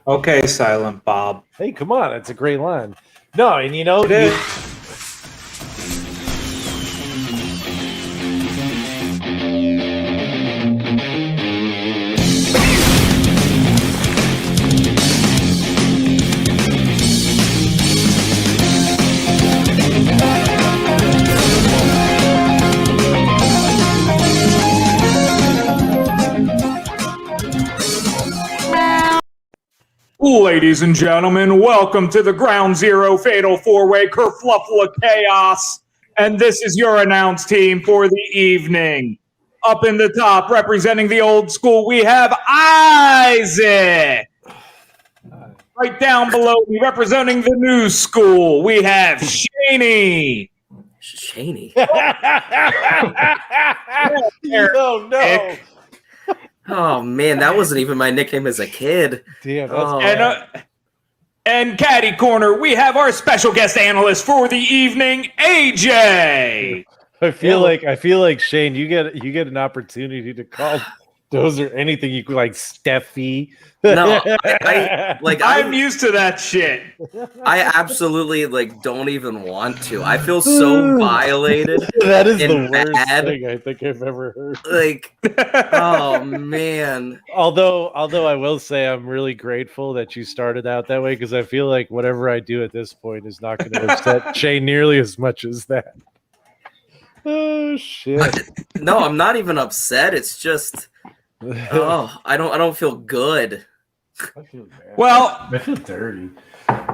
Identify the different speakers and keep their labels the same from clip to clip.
Speaker 1: Okay, Silent Bob.
Speaker 2: Hey, come on. That's a great line. No, and
Speaker 1: Ladies and gentlemen, welcome to the Ground Zero Fatal 4-Way Kerfluffle of Chaos. And this is your announce team for the evening. Up in the top, representing the old school, we have Isaac. Right down below, representing the new school, we have Shaney.
Speaker 3: Shaney?
Speaker 2: Oh, no.
Speaker 3: Oh, man, that wasn't even my nickname as a kid.
Speaker 2: Damn, that's
Speaker 1: And Caddy Corner, we have our special guest analyst for the evening, AJ.
Speaker 2: I feel like Shane, you get an opportunity to call Dozer anything you could, like Steffi.
Speaker 3: No,
Speaker 1: I'm used to that shit.
Speaker 3: I absolutely don't even want to. I feel so violated.
Speaker 2: That is the worst
Speaker 3: bad.
Speaker 2: thing I think I've ever heard.
Speaker 3: Oh man.
Speaker 2: Although I will say I'm really grateful that you started out that way, because I feel like whatever I do at this point is not going to upset Shane nearly as much as that. Oh shit.
Speaker 3: No, I'm not even upset. It's just I don't feel good.
Speaker 2: I feel bad.
Speaker 1: Well,
Speaker 2: I feel dirty.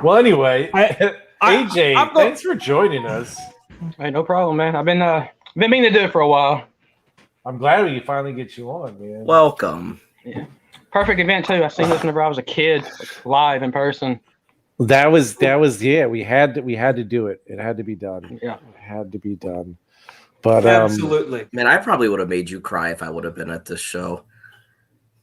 Speaker 2: Well, anyway, AJ, thanks for joining us.
Speaker 4: Hey, no problem, man. I've been meaning to do it for a while.
Speaker 2: I'm glad we finally get you on, man.
Speaker 3: Welcome.
Speaker 4: Yeah. Perfect event too. I seen this whenever I was a kid, live in person.
Speaker 2: That was yeah. We had to do it. It had to be done.
Speaker 4: Yeah,
Speaker 2: it had to be done. But
Speaker 1: absolutely,
Speaker 3: man. I probably would have made you cry if I would have been at this show.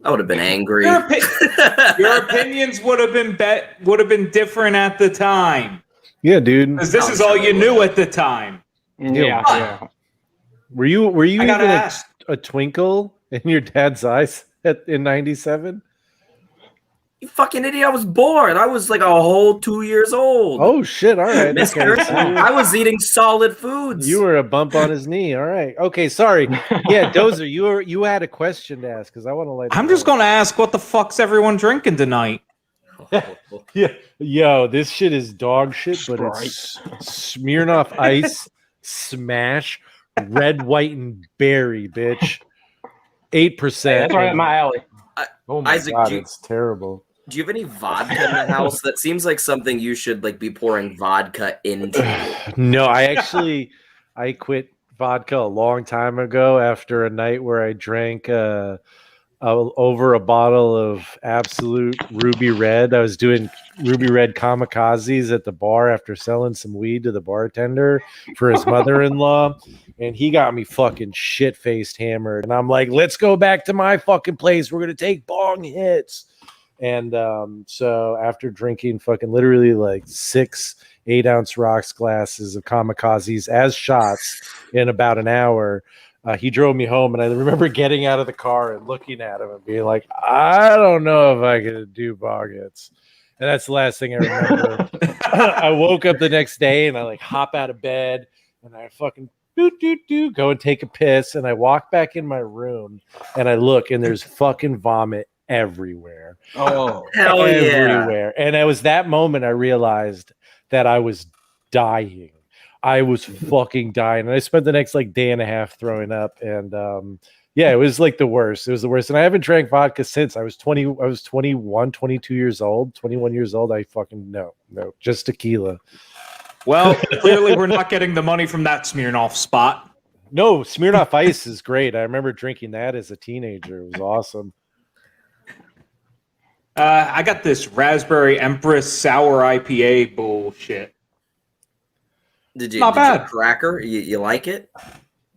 Speaker 3: I would have been angry.
Speaker 1: Your opinions would have been different at the time.
Speaker 2: Yeah, dude.
Speaker 1: Because this is all you knew at the time.
Speaker 4: Yeah.
Speaker 2: Were you even
Speaker 1: ask.
Speaker 2: a twinkle in your dad's eyes in '97?
Speaker 3: You fucking idiot! I was born. I was like a whole 2 years old.
Speaker 2: Oh shit! All right,
Speaker 3: Mister. I was eating solid foods.
Speaker 2: You were a bump on his knee. All right. Okay. Sorry. Yeah, Dozer, you had a question to ask because I want to let.
Speaker 1: I'm just going to ask, what the fuck's everyone drinking tonight?
Speaker 2: Yeah. Yo, this shit is dog shit, but it's Smirnoff Ice Smash Red, White, and Berry, bitch. 8%.
Speaker 4: That's right up my alley.
Speaker 2: Oh my
Speaker 3: Isaac,
Speaker 2: god, it's terrible.
Speaker 3: Do you have any vodka in the house? That seems like something you should be pouring vodka into.
Speaker 2: No, I quit vodka a long time ago after a night where I drank over a bottle of Absolute Ruby Red. I was doing Ruby Red kamikazes at the bar after selling some weed to the bartender for his mother-in-law, and he got me fucking shit-faced hammered. And I'm like, let's go back to my fucking place. We're gonna take bong hits. And so after drinking fucking literally 6 8-ounce rocks glasses of kamikazes as shots in about an hour, he drove me home, and I remember getting out of the car and looking at him and being like, I don't know if I could do bong hits. And that's the last thing I remember. I woke up the next day and I hop out of bed and I fucking go and take a piss, and I walk back in my room and I look, and there's fucking vomit everywhere.
Speaker 3: Oh, hell
Speaker 2: everywhere. Yeah. And it was that moment I realized that I was dying. I was fucking dying. And I spent the next day and a half throwing up. And yeah, it was the worst. It was the worst. And I haven't drank vodka since. I was 21, 22 years old, 21 years old. I fucking no, just tequila.
Speaker 1: Well, clearly we're not getting the money from that Smirnoff spot.
Speaker 2: No, Smirnoff Ice is great. I remember drinking that as a teenager. It was awesome.
Speaker 1: I got this Raspberry Empress Sour IPA bullshit.
Speaker 3: Did you
Speaker 1: not bad.
Speaker 3: Cracker? You like it?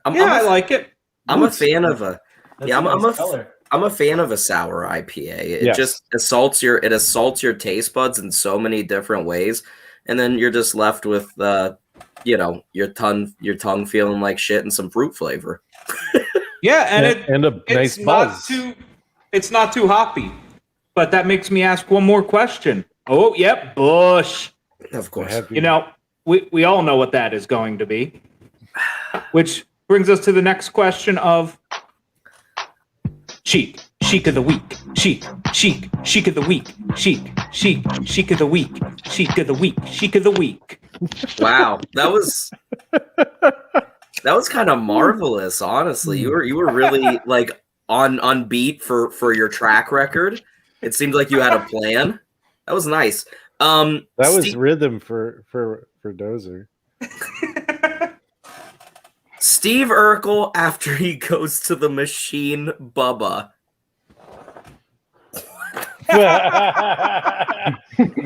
Speaker 1: I like it.
Speaker 3: I'm a fan of a. Yeah, I'm a fan of a sour IPA. It just assaults your taste buds in so many different ways, and then you're just left with your tongue feeling like shit and some fruit flavor.
Speaker 1: Yeah, and
Speaker 2: a nice buzz.
Speaker 1: It's not too hoppy. But that makes me ask one more question. Oh, yep, Bush.
Speaker 3: Of course.
Speaker 1: You know, we all know what that is going to be. Which brings us to the next question of Sheik of the week. Sheik of the week. Sheik of the week. Sheik of the week. Sheik of the week.
Speaker 3: Wow, that was kind of marvelous. Honestly, you were really like on beat for your track record. It seemed like you had a plan. That was nice.
Speaker 2: That was rhythm for Dozer.
Speaker 3: Steve Urkel after he goes to the machine, Bubba.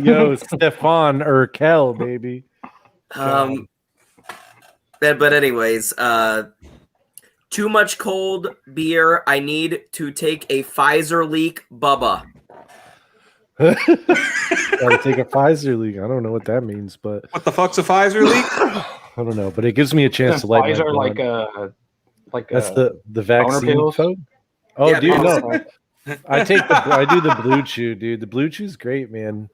Speaker 2: Yo, Stefan Urkel, baby.
Speaker 3: But anyways, too much cold beer. I need to take a Pfizer leak, Bubba.
Speaker 2: Gotta take a Pfizer leak. I don't know what that means, but
Speaker 1: what the fuck's a Pfizer leak?
Speaker 2: I don't know, but it gives me a chance to light
Speaker 4: Pfizer,
Speaker 2: like that's the vaccine phone. Oh, yeah, dude, no. I do the Blue Chew, dude. The Blue Chew's great, man.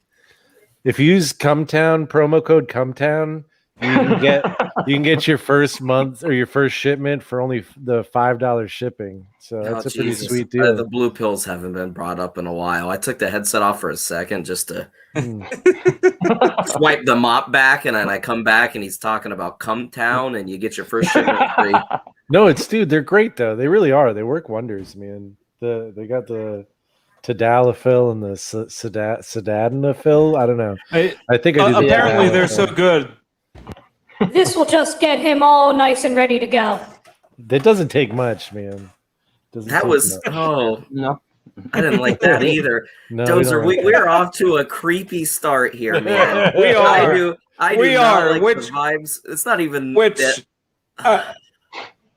Speaker 2: If you use Cumtown, promo code Cumtown, you can get your first month or your first shipment for only the $5 shipping. So that's a pretty sweet deal.
Speaker 3: The blue pills haven't been brought up in a while. I took the headset off for a second just to swipe the mop back, and then I come back and he's talking about Cumtown and you get your first shipment free.
Speaker 2: No, they're great though. They really are. They work wonders, man. They got the Tadalafil and the Sildenafil. I don't know. I think I do.
Speaker 1: Apparently, they're so good.
Speaker 5: This will just get him all nice and ready to go.
Speaker 2: That doesn't take much, man.
Speaker 3: No. I didn't like that either. No, Dozer, we're off to a creepy start here, man.
Speaker 1: We are.
Speaker 3: I do not like the vibes. It's not even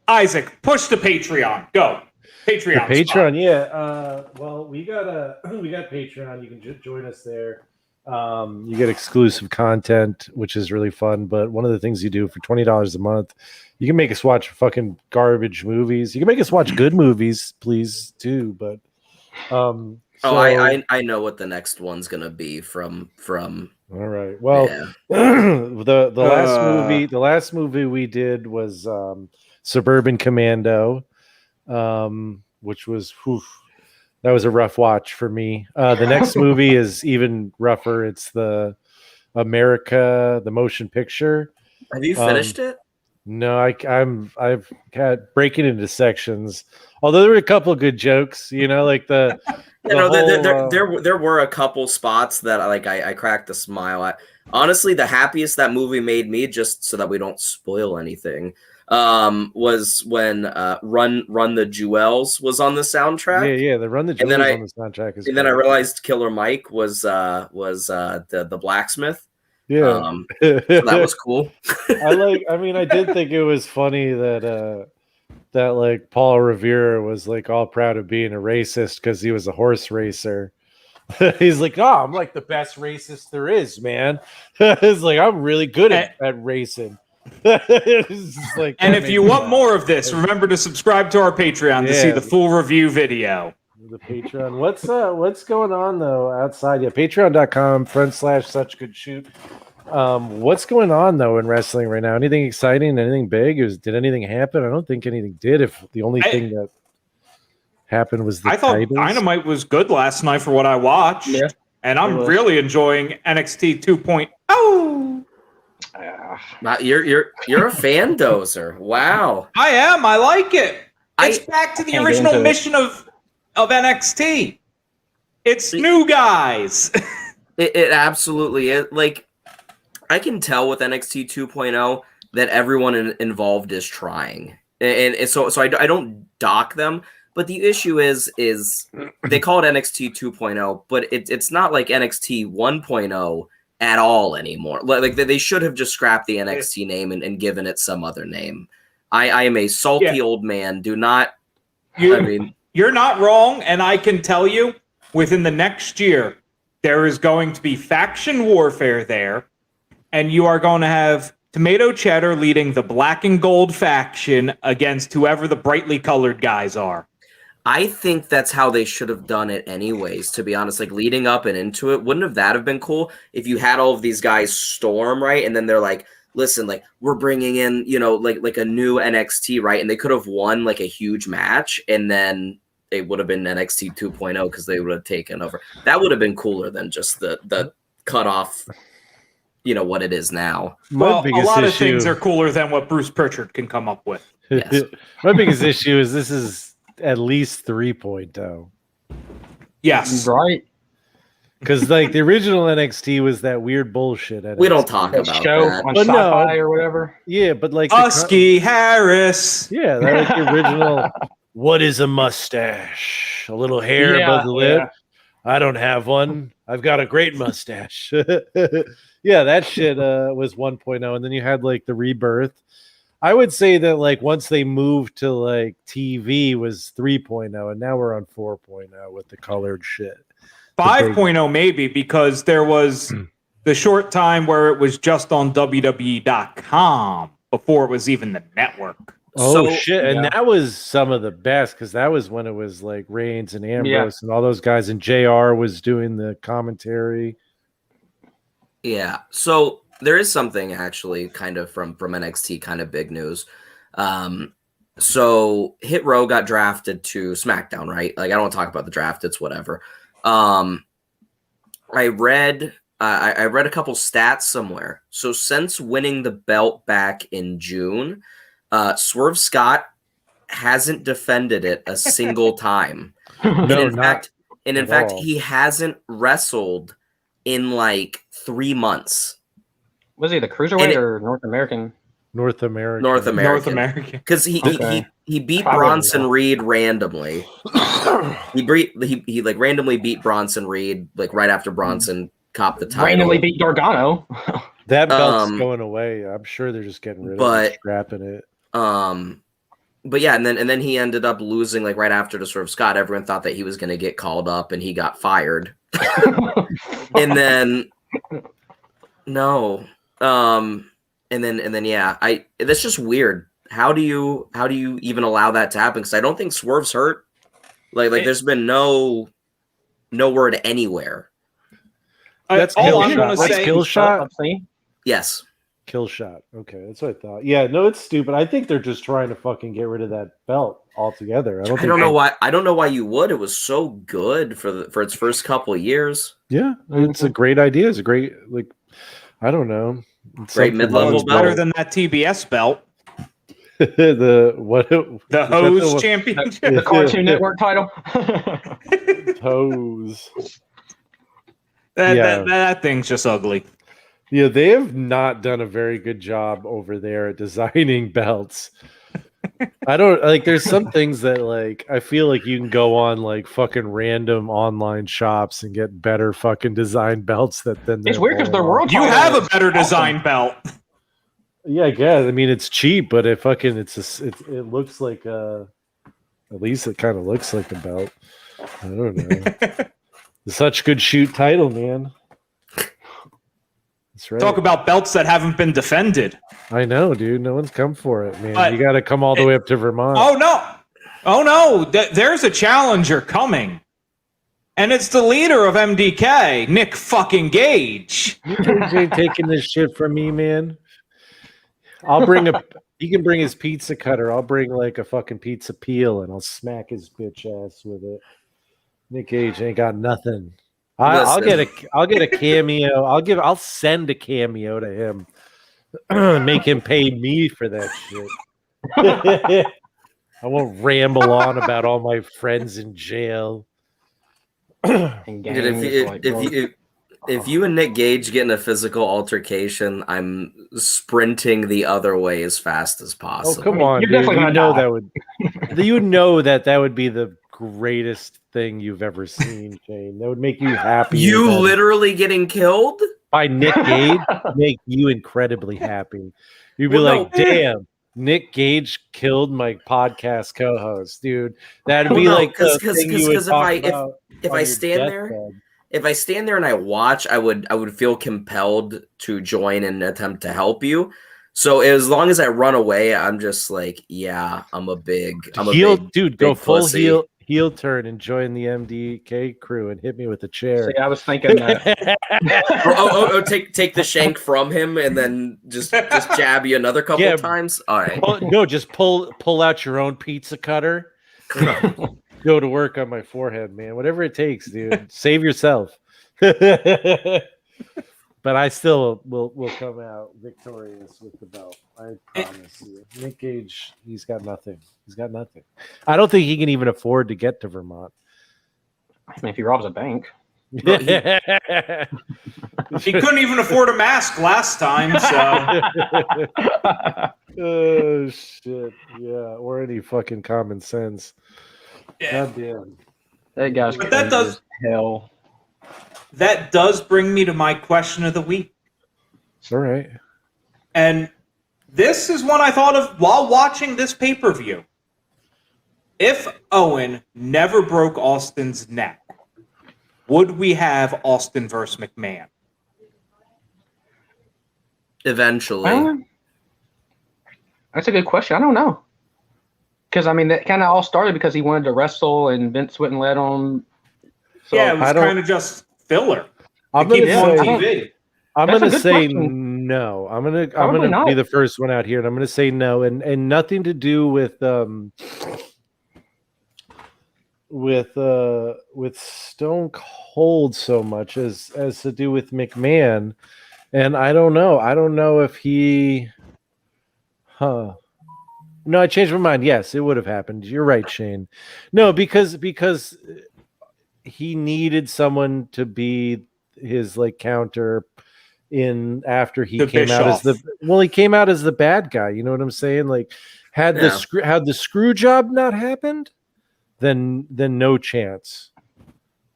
Speaker 2: Isaac,
Speaker 1: push the Patreon. Go. Patreon.
Speaker 2: The Patreon, yeah. Well, we got Patreon. You can join us there. You get exclusive content, which is really fun. But one of the things you do for $20 a month, you can make us watch fucking garbage movies. You can make us watch good movies, please, too. But
Speaker 3: I know what the next one's gonna be from.
Speaker 2: All right. Well, yeah. the last movie we did was Suburban Commando, which was that was a rough watch for me. The next movie is even rougher. It's the motion picture.
Speaker 3: Have you finished it?
Speaker 2: No, I've got breaking into sections. Although there were a couple of good jokes, like there
Speaker 3: were a couple spots that I cracked a smile at. Honestly, the happiest that movie made me, just so that we don't spoil anything, was when Run the Jewels was on the soundtrack.
Speaker 2: Yeah, the Run the Jewels on the soundtrack is.
Speaker 3: And then I realized Killer Mike was the blacksmith.
Speaker 2: Yeah,
Speaker 3: so that was cool.
Speaker 2: I did think it was funny that like Paul Revere was like all proud of being a racist because he was a horse racer. He's like, I'm like the best racist there is, man. It's like I'm really good at racing.
Speaker 1: Like, and if you want more of this, remember to subscribe to our Patreon to see the full review video.
Speaker 2: The Patreon. What's going on though outside? Yeah, patreon.com/such good shoot. What's going on though in wrestling right now? Anything exciting? Anything big? Did anything happen? I don't think anything did. If the only thing that happened was
Speaker 1: I thought Dynamite was good last night for what I watched, and I'm really enjoying NXT 2.0.
Speaker 3: You're a fan, Dozer. Wow.
Speaker 1: I am. I like it. It's back to the original mission of NXT. It's new guys.
Speaker 3: It absolutely is. Like, I can tell with NXT 2.0 that everyone involved is trying, and so I don't dock them. But the issue is they call it NXT 2.0, but it's not like NXT 1.0 at all anymore. Like they should have just scrapped the NXT name and given it some other name. I am a salty old man. Do not.
Speaker 1: You're not wrong, and I can tell you, within the next year, there is going to be faction warfare there, and you are going to have Tomato Cheddar leading the black and gold faction against whoever the brightly colored guys are.
Speaker 3: I think that's how they should have done it anyways, to be honest. Like leading up and into it, wouldn't that have been cool if you had all of these guys storm, right? And then they're like, listen, like we're bringing in, like a new NXT, right? And they could have won like a huge match, and then it would have been NXT 2.0 because they would have taken over. That would have been cooler than just the cut off, what it is now.
Speaker 1: Well, a lot of things are cooler than what Bruce Pritchard can come up with.
Speaker 3: Yes.
Speaker 2: My biggest issue is this is at least 3.0.
Speaker 1: Yes.
Speaker 4: Right.
Speaker 2: Because like the original NXT was that weird bullshit. NXT.
Speaker 3: We don't talk
Speaker 4: That
Speaker 3: about
Speaker 4: show
Speaker 3: that.
Speaker 4: on
Speaker 2: But no.
Speaker 4: Sci-Fi or whatever.
Speaker 2: Yeah, but like
Speaker 1: Husky Harris.
Speaker 2: yeah, that was the original. What is a mustache? A little hair above the lip. I don't have one. I've got a great mustache. Yeah, that shit was 1.0, and then you had like the Rebirth. I would say that like once they moved to like TV was 3.0, and now we're on 4.0 with the colored shit.
Speaker 1: 5.0 maybe, because there was the short time where it was just on WWE.com before it was even the network.
Speaker 2: Oh
Speaker 3: So-
Speaker 2: shit! And that was some of the best because that was when it was like Reigns and Ambrose and all those guys, and JR was doing the commentary.
Speaker 3: Yeah. So there is something actually kind of from NXT, kind of big news. So Hit Row got drafted to SmackDown, right? Like I don't want to talk about the draft; it's whatever. I read a couple stats somewhere. So since winning the belt back in June, Swerve Scott hasn't defended it a single time. In fact, he hasn't wrestled in like 3 months.
Speaker 4: Was he the cruiserweight or North American?
Speaker 2: North America.
Speaker 1: North American.
Speaker 3: Because he beat
Speaker 4: Probably
Speaker 3: Bronson Reed randomly. he like randomly beat Bronson Reed like right after Bronson copped the title.
Speaker 4: Randomly beat Gargano.
Speaker 2: That belt's going away. I'm sure they're just getting rid of it, scrapping it.
Speaker 3: But yeah, and then he ended up losing like right after to Swerve Scott. Everyone thought that he was going to get called up, and he got fired. And then no, and then yeah, that's just weird. How do you even allow that to happen? Because I don't think Swerve's hurt. Like there's been no word anywhere.
Speaker 2: That's
Speaker 1: all
Speaker 2: Kill
Speaker 1: I'm
Speaker 2: Shot.
Speaker 1: going to
Speaker 2: That's
Speaker 1: say.
Speaker 2: Kill Shot.
Speaker 3: Yes.
Speaker 2: Kill Shot. Okay, that's what I thought. Yeah, no, it's stupid. I think they're just trying to fucking get rid of that belt altogether. I don't know
Speaker 3: why. I don't know why you would. It was so good for its first couple of years.
Speaker 2: Yeah, it's a great idea. It's a great I don't know. It's
Speaker 3: great mid-level
Speaker 1: belt. Better than that TBS belt.
Speaker 2: The
Speaker 1: Hose Championship.
Speaker 4: The Cartoon Network title.
Speaker 2: Hose.
Speaker 1: That thing's just ugly.
Speaker 2: Yeah, they have not done a very good job over there at designing belts. I don't like. There's some things that like I feel like you can go on like fucking random online shops and get better fucking design belts than.
Speaker 4: It's weird because the world.
Speaker 1: You have a better design belt.
Speaker 2: Yeah, I guess. I mean, it's cheap, but it fucking it looks like at least it kind of looks like a belt. I don't know. Such good shoot title, man. That's right.
Speaker 1: Talk about belts that haven't been defended.
Speaker 2: I know, dude. No one's come for it, man. You got to come all the way up to Vermont.
Speaker 1: Oh no! There's a challenger coming, and it's the leader of MDK, Nick fucking Gage.
Speaker 2: You ain't taking this shit from me, man. I'll bring he can bring his pizza cutter. I'll bring like a fucking pizza peel, and I'll smack his bitch ass with it. Nick Gage ain't got nothing. I'll get a cameo. I'll send a cameo to him. Make him pay me for that shit. I won't ramble on about all my friends in jail.
Speaker 3: If you and Nick Gage get in a physical altercation, I'm sprinting the other way as fast as possible.
Speaker 2: Oh, come on,
Speaker 4: You're
Speaker 2: dude.
Speaker 4: definitely gonna die.
Speaker 2: You know that would be the greatest thing you've ever seen, Shane. That would make you happy.
Speaker 3: You literally getting killed?
Speaker 2: By Nick Gage make you incredibly happy. You'd be damn, Nick Gage killed my podcast co-host, dude. That'd be because if I stand there and I watch, I would feel compelled to join and attempt to help you. So as long as I run away, I'm just like, yeah, I'm a big dude. Go full
Speaker 3: pussy.
Speaker 2: heel turn and join the MDK crew and hit me with a chair.
Speaker 4: See, I was thinking that.
Speaker 3: Take the shank from him and then just jab you another couple times. All right.
Speaker 2: No, just pull out your own pizza cutter. Go to work on my forehead, man. Whatever it takes, dude. Save yourself. But I still will come out victorious with the belt. I promise you. Nick Gage, he's got nothing. I don't think he can even afford to get to Vermont.
Speaker 4: I mean, if he robs a bank.
Speaker 1: He couldn't even afford a mask last time, so.
Speaker 2: Oh, shit. Yeah, or any fucking common sense.
Speaker 1: Yeah.
Speaker 2: God damn.
Speaker 4: That guy's
Speaker 1: but that does
Speaker 4: hell.
Speaker 1: That does bring me to my question of the week.
Speaker 2: All right.
Speaker 1: And this is one I thought of while watching this pay-per-view. If Owen never broke Austin's neck, would we have Austin versus McMahon?
Speaker 3: Eventually.
Speaker 4: That's a good question. I don't know. Because, I mean, that kind of all started because he wanted to wrestle and Vince wouldn't let him. So
Speaker 1: yeah, it was kind of just filler.
Speaker 2: I'm going to say
Speaker 4: question.
Speaker 2: no. I'm going to be the first one out here, and I'm going to say no, and nothing to do with Stone Cold so much as to do with McMahon. And I don't know if he no, I changed my mind. Yes, it would have happened. You're right, Shane. No, because he needed someone to be his counter in after he came out as he came out as the bad guy. You know what I'm saying? Had the screw job not happened, then no chance.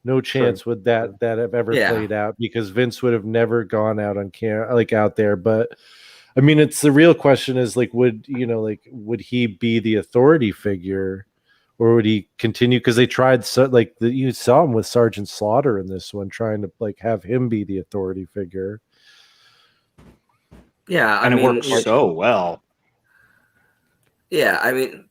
Speaker 2: No chance would that have ever played out, because Vince would have never gone out on camera, out there. But I mean, it's the real question is would he be the authority figure, or would he continue? Because they tried you saw him with Sergeant Slaughter in this one, trying to have him be the authority figure.
Speaker 3: Yeah,
Speaker 1: and it worked so well.
Speaker 3: Yeah, I mean,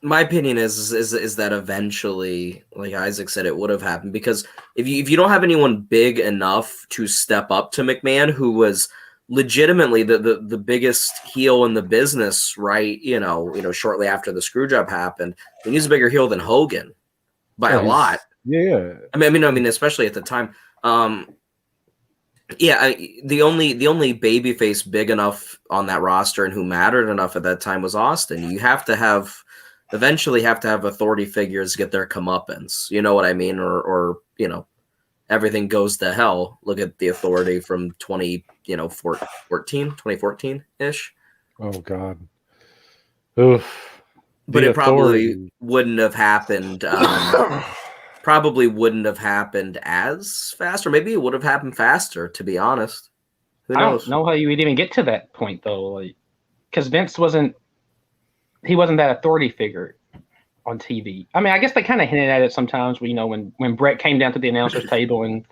Speaker 3: my opinion is that eventually, like Isaac said, it would have happened, because if you don't have anyone big enough to step up to McMahon, who was legitimately the biggest heel in the business, right? Shortly after the screw job happened, he was a bigger heel than Hogan by a lot.
Speaker 2: Yeah,
Speaker 3: I mean, especially at the time. The only babyface big enough on that roster and who mattered enough at that time was Austin. You eventually have to have authority figures get their comeuppance. You know what I mean? Or everything goes to hell. Look at the Authority from 2014-ish.
Speaker 2: Oh God. Oof.
Speaker 3: But it probably wouldn't have happened. Probably wouldn't have happened as fast, or maybe it would have happened faster, to be honest. Who knows?
Speaker 4: I don't know how you would even get to that point, though. Because Vince wasn't that authority figure on TV. I mean, I guess they kind of hinted at it sometimes. When Bret came down to the announcer's table and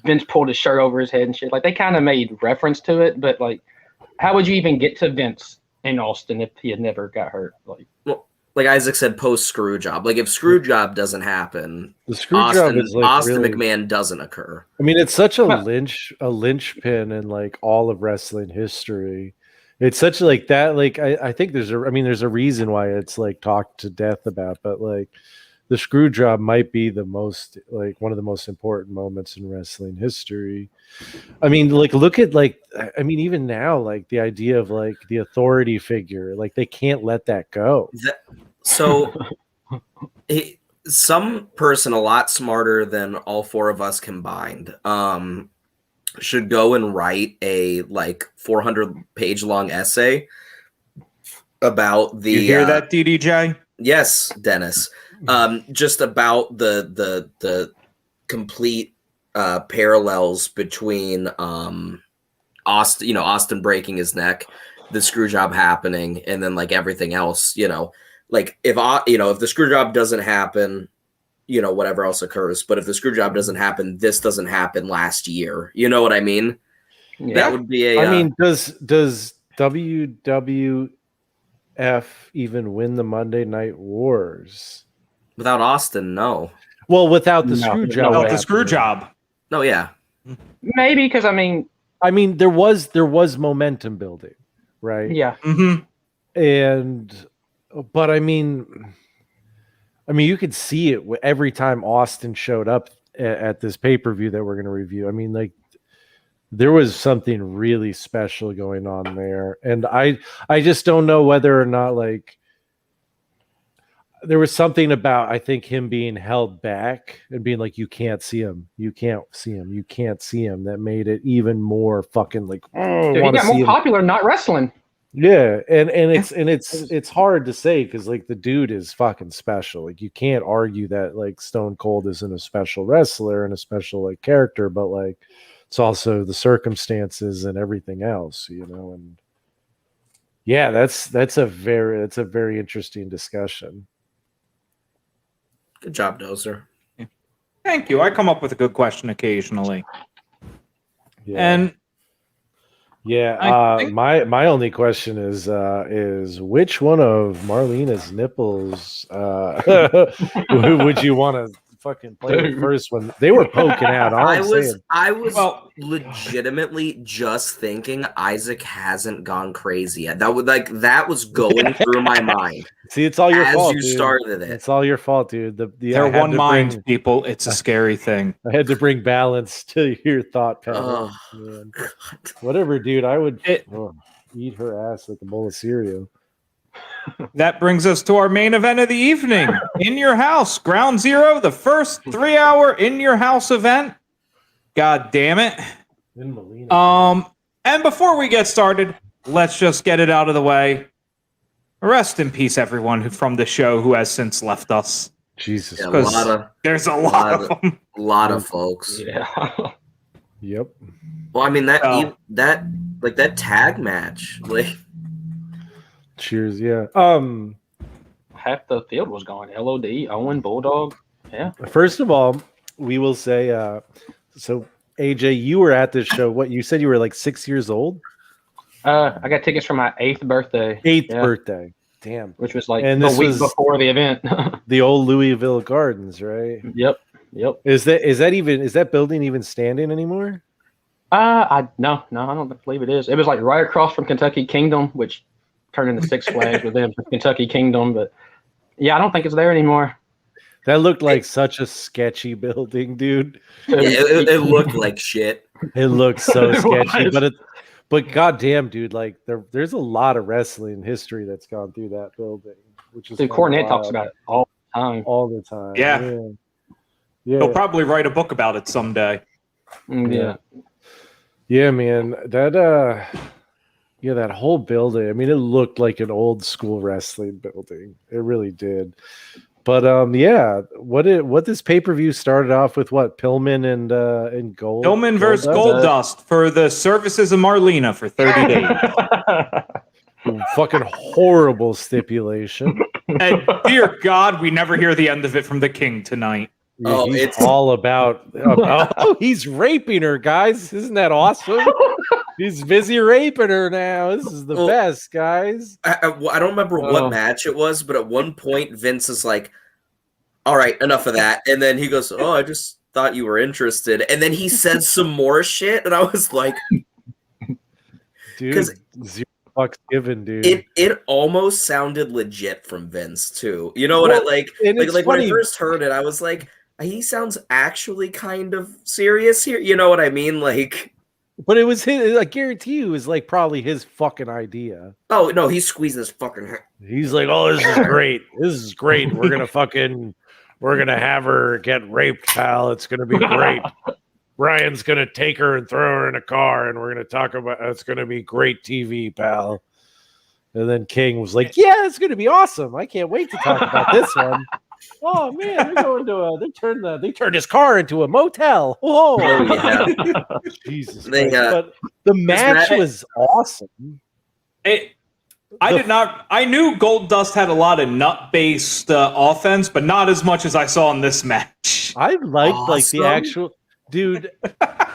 Speaker 4: Vince pulled his shirt over his head and shit. They kind of made reference to it, but how would you even get to Vince in Austin if he had never got hurt?
Speaker 3: Like Isaac said, post screw job. If screw job doesn't happen,
Speaker 2: the screw job is
Speaker 3: Austin
Speaker 2: really,
Speaker 3: McMahon doesn't occur.
Speaker 2: I mean, it's such a linchpin in all of wrestling history. It's such that I think there's a reason why it's talked to death about, but the screw job might be the most one of the most important moments in wrestling history. I mean, look at even now, the idea of the authority figure, they can't let that go.
Speaker 3: So some person a lot smarter than all four of us combined should go and write a 400-page long essay about the.
Speaker 1: You hear that, DDJ?
Speaker 3: Yes, Dennis. Just about the complete parallels between Austin breaking his neck, the screw job happening, and then everything else. If the screw job doesn't happen, whatever else occurs. But if the screw job doesn't happen, this doesn't happen last year. You know what I mean? Yeah. That would be
Speaker 2: I mean, does WWF even win the Monday Night Wars?
Speaker 3: Without Austin, no.
Speaker 2: Well, without the
Speaker 4: No,
Speaker 2: screw
Speaker 4: no
Speaker 2: job.
Speaker 4: way.
Speaker 1: Without the screw job.
Speaker 3: No, yeah.
Speaker 4: Maybe because I mean,
Speaker 2: there was momentum building, right?
Speaker 4: yeah.
Speaker 2: But I mean, you could see it every time Austin showed up at this pay-per-view that we're going to review. I mean, like, there was something really special going on there, and I just don't know whether or not, like, there was something about, I think, him being held back and being like, you can't see him, you can't see him, you can't see him, that made it even more fucking like,
Speaker 4: Dude, he got more popular not wrestling.
Speaker 2: Yeah, and it's hard to say because, like, the dude is fucking special. Like, you can't argue that, like, Stone Cold isn't a special wrestler and a special, like, character, but, like, it's also the circumstances and everything else, you know. And yeah, that's a very interesting discussion.
Speaker 3: Good job, Dozer.
Speaker 1: Thank you. I come up with a good question occasionally.
Speaker 2: Yeah.
Speaker 1: And
Speaker 2: yeah, my only question is which one of Marlena's nipples would you want to fucking play the first one? They were poking out.
Speaker 3: I was legitimately just thinking Isaac hasn't gone crazy yet. That was going through my mind.
Speaker 2: See, it's all your fault.
Speaker 3: As you started it,
Speaker 2: it's all all your fault, dude.
Speaker 1: They're one mind, people. It's a scary thing.
Speaker 2: I had to bring balance to your thought pattern. Whatever, dude. I would eat her ass like a bowl of cereal.
Speaker 1: That brings us to our main event of the evening. In Your House, Ground Zero, the first 3-hour In Your House event. God damn it. And before we get started, let's just get it out of the way. Rest in peace, everyone from the show who has since left us.
Speaker 2: Jesus.
Speaker 3: Yeah,
Speaker 1: there's a lot of them.
Speaker 3: A lot of folks.
Speaker 4: Yeah.
Speaker 2: Yep.
Speaker 3: Well, I mean, that tag match, like,
Speaker 2: cheers, yeah.
Speaker 4: Half the field was gone. LOD, Owen, Bulldog. Yeah.
Speaker 2: First of all, we will say, so AJ, you were at this show. What, you said you were like 6 years old?
Speaker 4: I got tickets for my 8th birthday.
Speaker 2: 8th birthday. Damn.
Speaker 4: Which was like
Speaker 2: and
Speaker 4: a week before the event.
Speaker 2: The old Louisville Gardens, right?
Speaker 4: Yep.
Speaker 2: Is that building even standing anymore?
Speaker 4: No, I don't believe it is. It was like right across from Kentucky Kingdom, which turned into Six Flags with them, Kentucky Kingdom. But yeah, I don't think it's there anymor.
Speaker 2: That looked like such a sketchy building, dude.
Speaker 3: Yeah, it looked like shit.
Speaker 2: It looked so sketchy, but goddamn, dude, like there's a lot of wrestling history that's gone through that building, which is
Speaker 4: Cornette talks about it all the time.
Speaker 2: All the time.
Speaker 1: Yeah. He'll probably write a book about it someday.
Speaker 4: Yeah.
Speaker 2: Yeah, man. That that whole building. I mean, it looked like an old school wrestling building. It really did. But what this pay-per-view started off with, what, Pillman and Gold?
Speaker 1: Pillman versus Goldust for the services of Marlena for 30 days.
Speaker 2: Fucking horrible stipulation.
Speaker 1: And dear God, we never hear the end of it from the King tonight.
Speaker 3: Oh,
Speaker 2: it's all about he's raping her, guys. Isn't that awesome? He's busy raping her now. This is the best, guys.
Speaker 3: I don't remember what match it was, but at one point Vince is like, all right, enough of that. And then he goes, I just thought you were interested. And then he said some more shit, and I was like,
Speaker 2: dude, zero fucks given, dude.
Speaker 3: It almost sounded legit from Vince too. You know what I like? Like when I first heard it, I was like, he sounds actually kind of serious here. You know what I mean? Like,
Speaker 2: but it was his. I guarantee you, it was like probably his fucking idea.
Speaker 3: Oh no, he's squeezing his fucking hair.
Speaker 2: He's like, this is great. This is great. We're gonna have her get raped, pal. It's gonna be great. Ryan's gonna take her and throw her in a car, and we're gonna talk about. It's gonna be great TV, pal. And then King was like, "Yeah, it's gonna be awesome. I can't wait to talk about this one." Oh man, they're going to they turned his car into a motel. Whoa,
Speaker 3: yeah.
Speaker 2: Jesus! But the match was awesome.
Speaker 1: I knew Goldust had a lot of nut-based offense, but not as much as I saw in this match.
Speaker 2: I liked like the actual dude.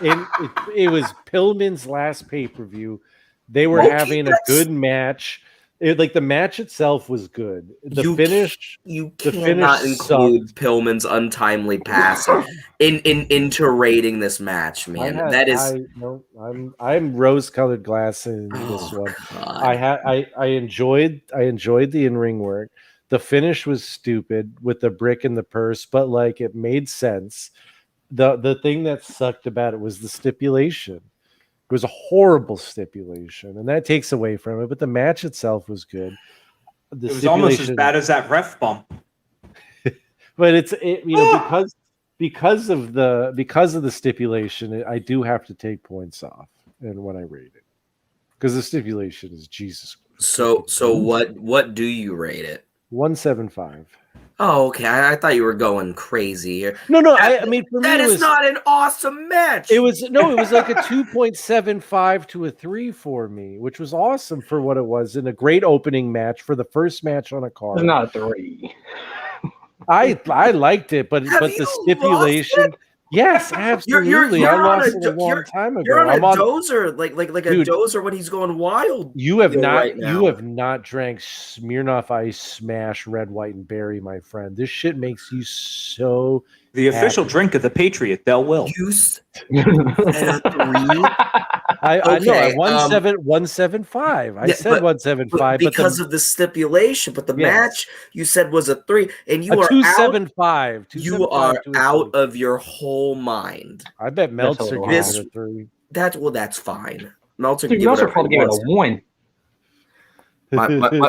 Speaker 2: It was Pillman's last pay-per-view. They were having a good match. Like the match itself was good. The finish,
Speaker 3: you cannot include Pillman's untimely passing into rating this match, man.
Speaker 2: I'm rose-colored glass in this one. God. I enjoyed the in-ring work. The finish was stupid with the brick in the purse, but like it made sense. The thing that sucked about it was the stipulation. It was a horrible stipulation, and that takes away from it. But the match itself was good.
Speaker 1: It was almost as bad as that ref bump.
Speaker 2: But because of the stipulation, I do have to take points off, and when I rate it, because the stipulation is Jesus.
Speaker 3: So what do you rate it?
Speaker 2: 175.
Speaker 3: Oh, okay. I thought you were going crazy here.
Speaker 2: No. I mean, for
Speaker 3: that is not an awesome match.
Speaker 2: It was like a 2.75 to a 3 for me, which was awesome for what it was, and a great opening match for the first match on a card.
Speaker 4: It's not a 3.
Speaker 2: I liked it, but the stipulation. Yes, absolutely. I lost it a long time ago.
Speaker 3: You're on a dozer, like a dozer when he's going wild.
Speaker 2: You have not drank Smirnoff Ice Smash Red, White, and Berry, my friend. This shit makes you so.
Speaker 1: The official drink of the Patriot, Dell Wilkes.
Speaker 2: I know. 175. I said 175,
Speaker 3: but because of the stipulation. But the match you said was a 3, and you are
Speaker 2: 275.
Speaker 3: You are out of your whole mind.
Speaker 2: I bet Meltzer gave it a 3.
Speaker 3: That's fine. Meltzer
Speaker 4: probably gave it a 1.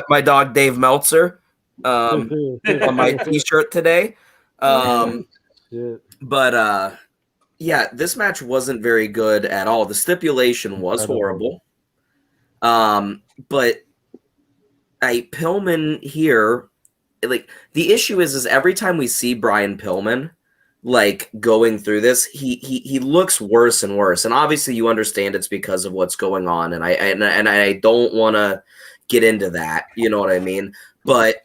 Speaker 3: My dog Dave Meltzer on my T-shirt today. But yeah, this match wasn't very good at all. The stipulation was horrible. But Pillman here, like the issue is every time we see Brian Pillman like going through this, he looks worse and worse. And obviously you understand it's because of what's going on. And I don't want to get into that, you know what I mean? But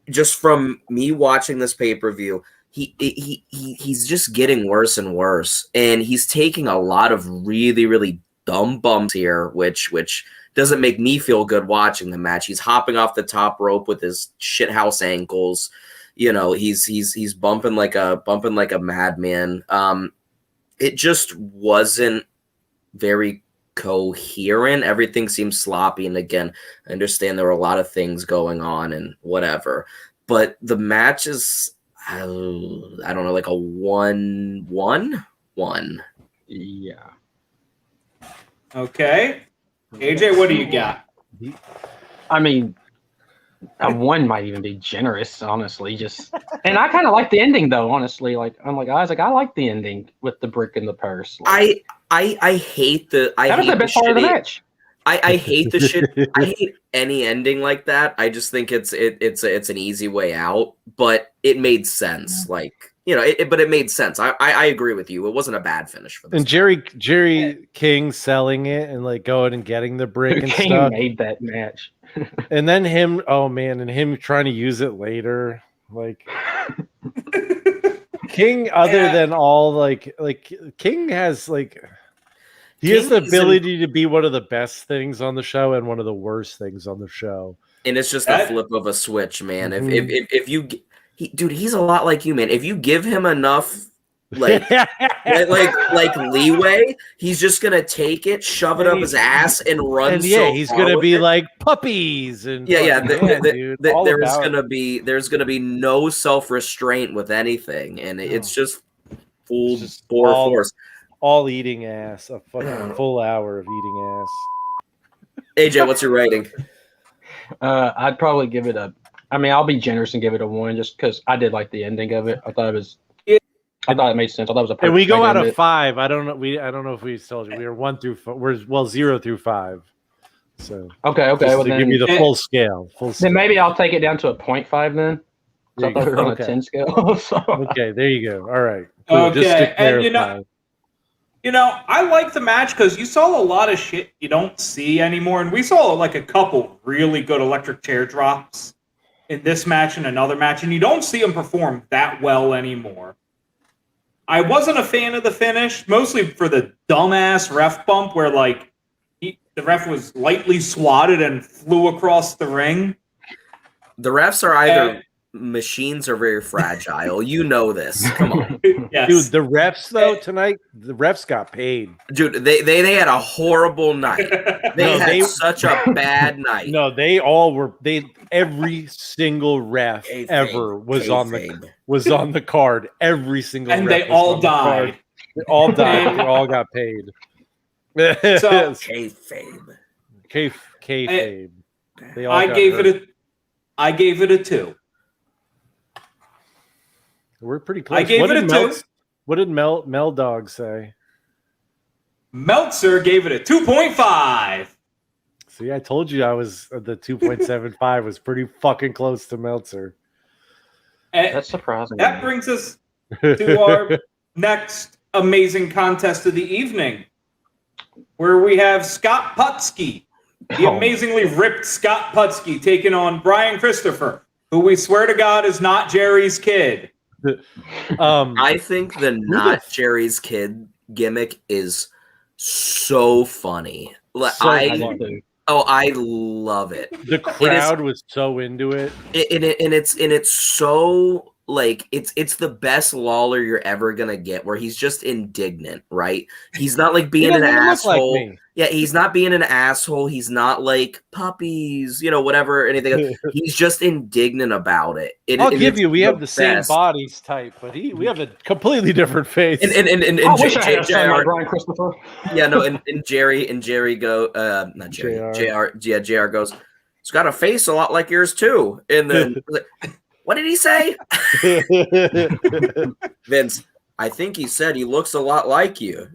Speaker 3: just from me watching this pay-per-view, he's just getting worse and worse, and he's taking a lot of really, really dumb bumps here, which doesn't make me feel good watching the match. He's hopping off the top rope with his shithouse ankles. You know, he's bumping like a madman. It just wasn't very coherent. Everything seems sloppy, and again, I understand there were a lot of things going on and whatever, but the match is. I don't know, like a 1-1.
Speaker 4: Yeah.
Speaker 1: Okay. AJ, what do you got?
Speaker 4: I mean, a 1 might even be generous, honestly. And I kind of like the ending, though. Honestly, like I'm like Isaac, I like the ending with the brick in the purse. Like,
Speaker 3: I hate the. That
Speaker 4: was the best part of the match.
Speaker 3: I hate the shit. I hate any ending like that. I just think it's an easy way out, but it made sense. Like, you know, but it made sense. I agree with you. It wasn't a bad finish for this.
Speaker 2: And Jerry King selling it and like going and getting the brick and
Speaker 4: King
Speaker 2: stuff.
Speaker 4: Made that match.
Speaker 2: And then him trying to use it later. Like King, other than all like King has like. He has the ability to be one of the best things on the show and one of the worst things on the show.
Speaker 3: And it's just a flip of a switch, man. If you, dude, he's a lot like you, man. If you give him enough, like leeway, he's just gonna take it, shove it up his ass, and run.
Speaker 2: And he's gonna be like puppies and
Speaker 3: there's gonna be no self-restraint with anything, and it's just full bore force.
Speaker 2: All eating ass, a fucking full hour of eating ass.
Speaker 3: AJ, what's your rating?
Speaker 4: I'd probably give it I'll be generous and give it a 1 just because I did like the ending of it. I thought it made sense. I thought it was a perfect.
Speaker 2: And we go out of 5. I don't know if we told you. We were 1 through 4. We're 0 through 5. So
Speaker 4: okay. Well, then
Speaker 2: give me the full scale.
Speaker 4: Then maybe I'll take it down to a 0.5 then. So I thought we were on a 10 scale. So.
Speaker 2: Okay, there you go. All right. Cool.
Speaker 1: Okay,
Speaker 2: just to
Speaker 1: and I like the match because you saw a lot of shit you don't see anymore, and we saw like a couple really good electric chair drops in this match and another match, and you don't see them perform that well anymore. I wasn't a fan of the finish, mostly for the dumbass ref bump where like the ref was lightly swatted and flew across the ring.
Speaker 3: The refs are either machines or very fragile. You know this. Come on.
Speaker 1: Yes.
Speaker 2: Dude, the refs though tonight, the refs got paid.
Speaker 3: Dude, they had a horrible night. They had such a bad night.
Speaker 2: No, every single ref ever was on the card. Every single
Speaker 1: and
Speaker 2: ref
Speaker 1: they all died.
Speaker 2: They all died. They all got paid.
Speaker 3: So kayfabe.
Speaker 2: Kayfabe.
Speaker 1: I gave it a 2.
Speaker 2: We're pretty close.
Speaker 1: I gave it a 2.
Speaker 2: What did Mel Dog say?
Speaker 1: Meltzer gave it a 2.5.
Speaker 2: See, I told you the 2.75 was pretty fucking close to Meltzer.
Speaker 1: And
Speaker 4: that's surprising.
Speaker 1: That brings us to our next amazing contest of the evening, where we have Scott Putski, the amazingly ripped Scott Putski, taking on Brian Christopher, who we swear to God is not Jerry's kid.
Speaker 3: I think the not Jerry's kid gimmick is so funny. I love it.
Speaker 2: The crowd was so into it.
Speaker 3: It's so like it's the best Lawler you're ever gonna get, where he's just indignant, right? He's not like being an asshole. Like yeah, he's not being an asshole. He's not like puppies, whatever, anything. He's just indignant about it.
Speaker 2: I'll give you, we have the same bodies type, but we have a completely different face.
Speaker 3: And
Speaker 4: I wish I had a son like Brian Christopher.
Speaker 3: Yeah, no, and Jerry go, not Jerry, JR goes, it's got a face a lot like yours too. And then what did he say? Vince, I think he said he looks a lot like you.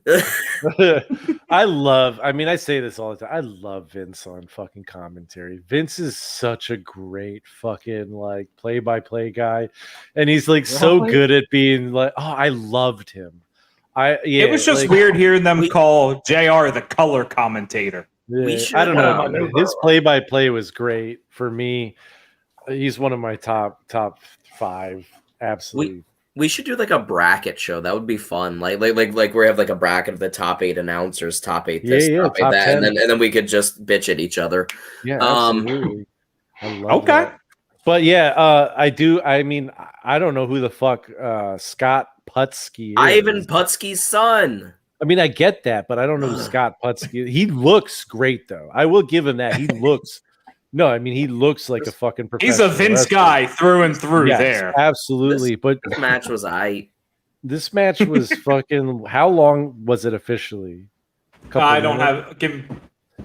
Speaker 2: I say this all the time. I love Vince on fucking commentary. Vince is such a great fucking like play-by-play guy. And he's like so good at being like, I loved him.
Speaker 1: It was just weird hearing them call JR the color commentator.
Speaker 2: Yeah, I don't know. His play-by-play was great for me. He's one of my top 5. Absolutely.
Speaker 3: We should do like a bracket show. That would be fun. Like we have like a bracket of the top 8 announcers, top 8 this, top 8 that, 10. and then we could just bitch at each other.
Speaker 2: Yeah, absolutely. I love that. But yeah, I do. I mean, I don't know who the fuck Scott Putski is.
Speaker 3: Ivan Putski's son.
Speaker 2: I mean, I get that, but I don't know who Scott Putski is. He looks great though. I will give him that. He looks. No, I mean, he looks like a fucking professional.
Speaker 1: He's a Vince guy through and through. Yes, there,
Speaker 2: absolutely. But
Speaker 3: this match was
Speaker 2: This match was fucking. How long was it officially?
Speaker 1: I don't have.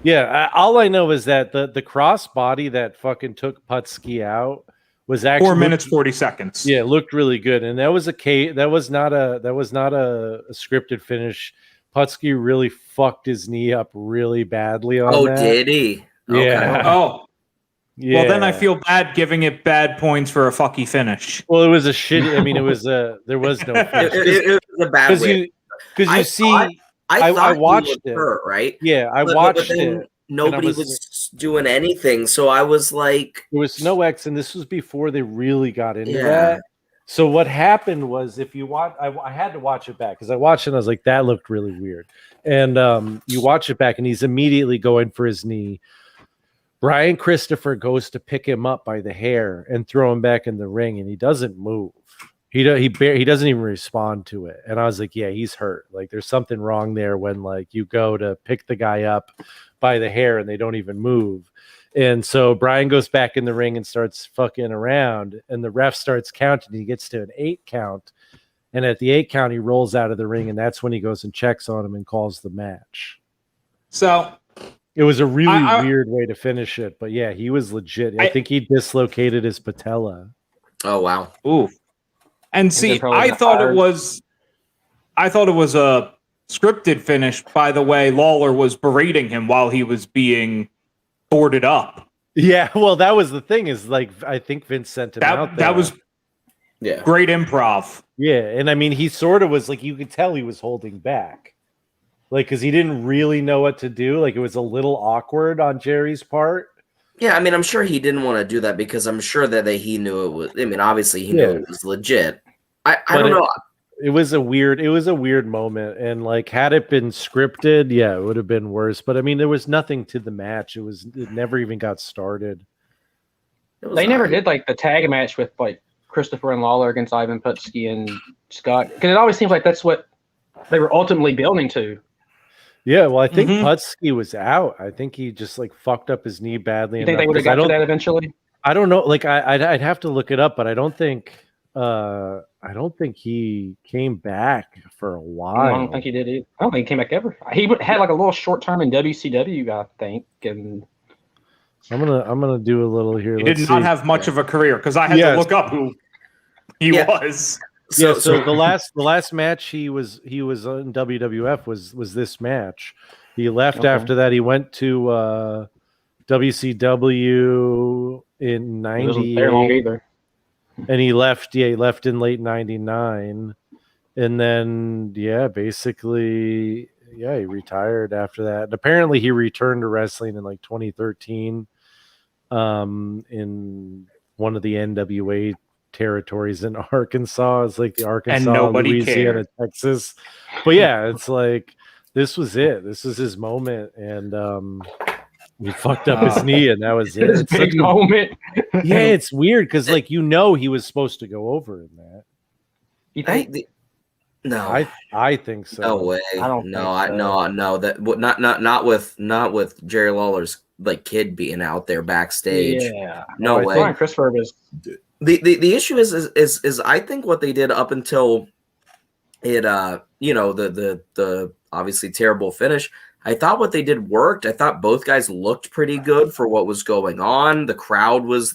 Speaker 2: Yeah, all I know is that the cross body that fucking took Putski out was actually
Speaker 1: 4 minutes 40 seconds.
Speaker 2: Yeah, it looked really good, and that was not a scripted finish. Putski really fucked his knee up really badly on that.
Speaker 3: Did he?
Speaker 2: Yeah.
Speaker 3: Okay.
Speaker 1: Oh. Yeah. Well, then I feel bad giving it bad points for a fucky finish.
Speaker 2: Well, it was a shitty. I mean, there was no finish.
Speaker 3: It was a bad way.
Speaker 2: Because
Speaker 3: I
Speaker 2: watched it.
Speaker 3: Hurt, right?
Speaker 2: Yeah, I watched it.
Speaker 3: Nobody was doing anything, so I was like,
Speaker 2: there was no X, and this was before they really got into that. So what happened was, if you watch, I had to watch it back because I watched it and I was like, that looked really weird. And you watch it back, and he's immediately going for his knee. Brian Christopher goes to pick him up by the hair and throw him back in the ring, and he doesn't move. He doesn't even respond to it. And I was like, yeah, he's hurt. Like, there's something wrong there when like you go to pick the guy up by the hair and they don't even move. And so Brian goes back in the ring and starts fucking around, and the ref starts counting. He gets to an 8 count, and at the 8 count, he rolls out of the ring, and that's when he goes and checks on him and calls the match.
Speaker 1: So
Speaker 2: it was a really weird way to finish it, but yeah, he was legit. I think he dislocated his patella.
Speaker 3: Oh wow!
Speaker 1: Ooh, and see, I thought it was a scripted finish. By the way, Lawler was berating him while he was being boarded up.
Speaker 2: Yeah, well, that was the thing. Is like I think Vince sent him out there.
Speaker 1: That was great improv.
Speaker 2: Yeah, and I mean, he sort of was like, you could tell he was holding back. Like, because he didn't really know what to do. Like, it was a little awkward on Jerry's part.
Speaker 3: Yeah, I mean, I'm sure he didn't want to do that because I'm sure that he knew it was. I mean, obviously he knew it was legit. I don't know.
Speaker 2: It was a weird moment, and like had it been scripted, yeah, it would have been worse. But I mean, there was nothing to the match. It never even got started.
Speaker 4: They never did like the tag match with like Christopher and Lawler against Ivan Putski and Scott, because it always seems like that's what they were ultimately building to.
Speaker 2: Yeah, well, I think Putski was out. I think he just like fucked up his knee badly.
Speaker 4: You think they would have got to that eventually?
Speaker 2: I don't know. Like I'd have to look it up, but I don't think he came back for a while.
Speaker 4: No, I don't think he did either. I don't think he came back ever. He had like a little short term in WCW, I think. And
Speaker 2: I'm gonna do a little here.
Speaker 1: He did not have much of a career because I had to look up who he was.
Speaker 2: So the last match he was in WWF was this match. He left after that. He went to WCW in '90.
Speaker 4: Wasn't there long either.
Speaker 2: And he left. Yeah, he left in late '99, and then basically he retired after that. And apparently he returned to wrestling in like 2013, in one of the NWA territories in Arkansas. It's like the Arkansas, Louisiana, Texas. But yeah, it's like this was it. This was his moment, and he fucked up his knee, and that was it.
Speaker 4: It's a big moment.
Speaker 2: Yeah, it's weird because like he was supposed to go over in that.
Speaker 4: You think?
Speaker 3: No,
Speaker 2: I think so.
Speaker 3: No way.
Speaker 4: I don't.
Speaker 3: No. That not with Jerry Lawler's like kid being out there backstage.
Speaker 4: Yeah,
Speaker 3: no way.
Speaker 4: Christopher was.
Speaker 3: The issue is I think what they did up until it the obviously terrible finish. I thought what they did worked. I thought both guys looked pretty good for what was going on. The crowd was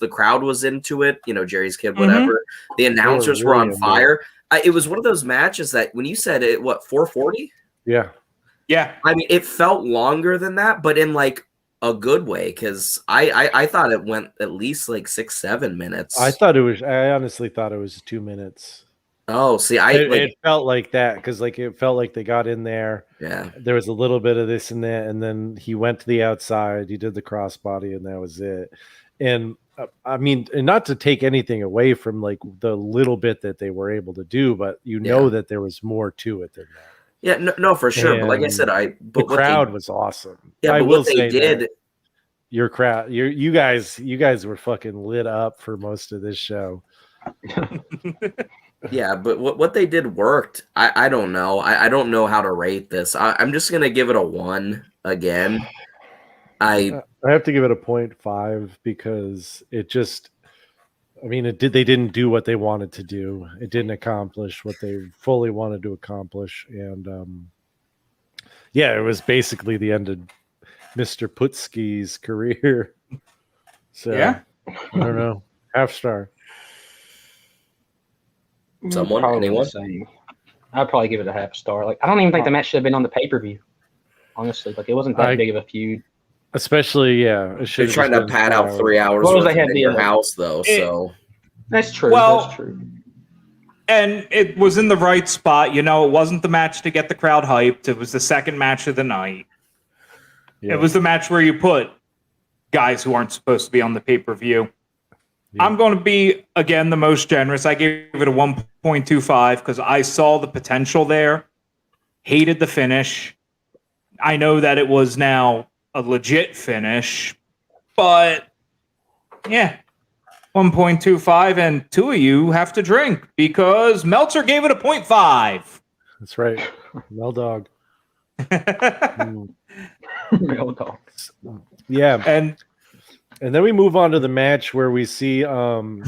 Speaker 3: into it. Jerry's kid, whatever. The announcers were on fire. It was one of those matches that when you said it, 440?
Speaker 2: Yeah.
Speaker 3: I mean, it felt longer than that, but in like a good way, because I thought it went at least like 6-7 minutes.
Speaker 2: I honestly thought it was 2 minutes.
Speaker 3: Oh, see,
Speaker 2: it felt like that because like it felt like they got in there.
Speaker 3: Yeah,
Speaker 2: there was a little bit of this and that, and then he went to the outside. He did the crossbody, and that was it. And I mean, and not to take anything away from like the little bit that they were able to do, but know that there was more to it than that.
Speaker 3: Yeah, no, for sure.
Speaker 2: And
Speaker 3: but like I said,
Speaker 2: the crowd was awesome.
Speaker 3: Yeah,
Speaker 2: I
Speaker 3: but
Speaker 2: will
Speaker 3: what they
Speaker 2: say
Speaker 3: did.
Speaker 2: That your crowd, you guys were fucking lit up for most of this show.
Speaker 3: Yeah, but what they did worked. I don't know. I don't know how to rate this. I'm just gonna give it a 1 again. I
Speaker 2: have to give it a 0.5 because it just. I mean, they didn't do what they wanted to do. It didn't accomplish what they fully wanted to accomplish, and it was basically the end of Mr. Putski's career. So I don't know, half star.
Speaker 3: Anyone?
Speaker 4: I'd probably give it a half star. Like, I don't even think the match should have been on the pay-per-view. Honestly, like it wasn't that big of a feud.
Speaker 2: Especially,
Speaker 3: they're trying to pad out 3 hours.
Speaker 4: Well, they had
Speaker 3: in your house though, so
Speaker 4: that's true.
Speaker 1: Well,
Speaker 4: that's true.
Speaker 1: And it was in the right spot. It wasn't the match to get the crowd hyped. It was the second match of the night. Yeah. It was the match where you put guys who aren't supposed to be on the pay-per-view. Yeah. I'm going to be, again, the most generous. I gave it a 1.25 because I saw the potential there. Hated the finish. I know that it was now a legit finish, but yeah, 1.25, and two of you have to drink because Meltzer gave it a 0.5.
Speaker 2: That's right. Mel Dog.
Speaker 4: Mel Dog.
Speaker 2: Yeah. And then we move on to the match where we see
Speaker 1: gang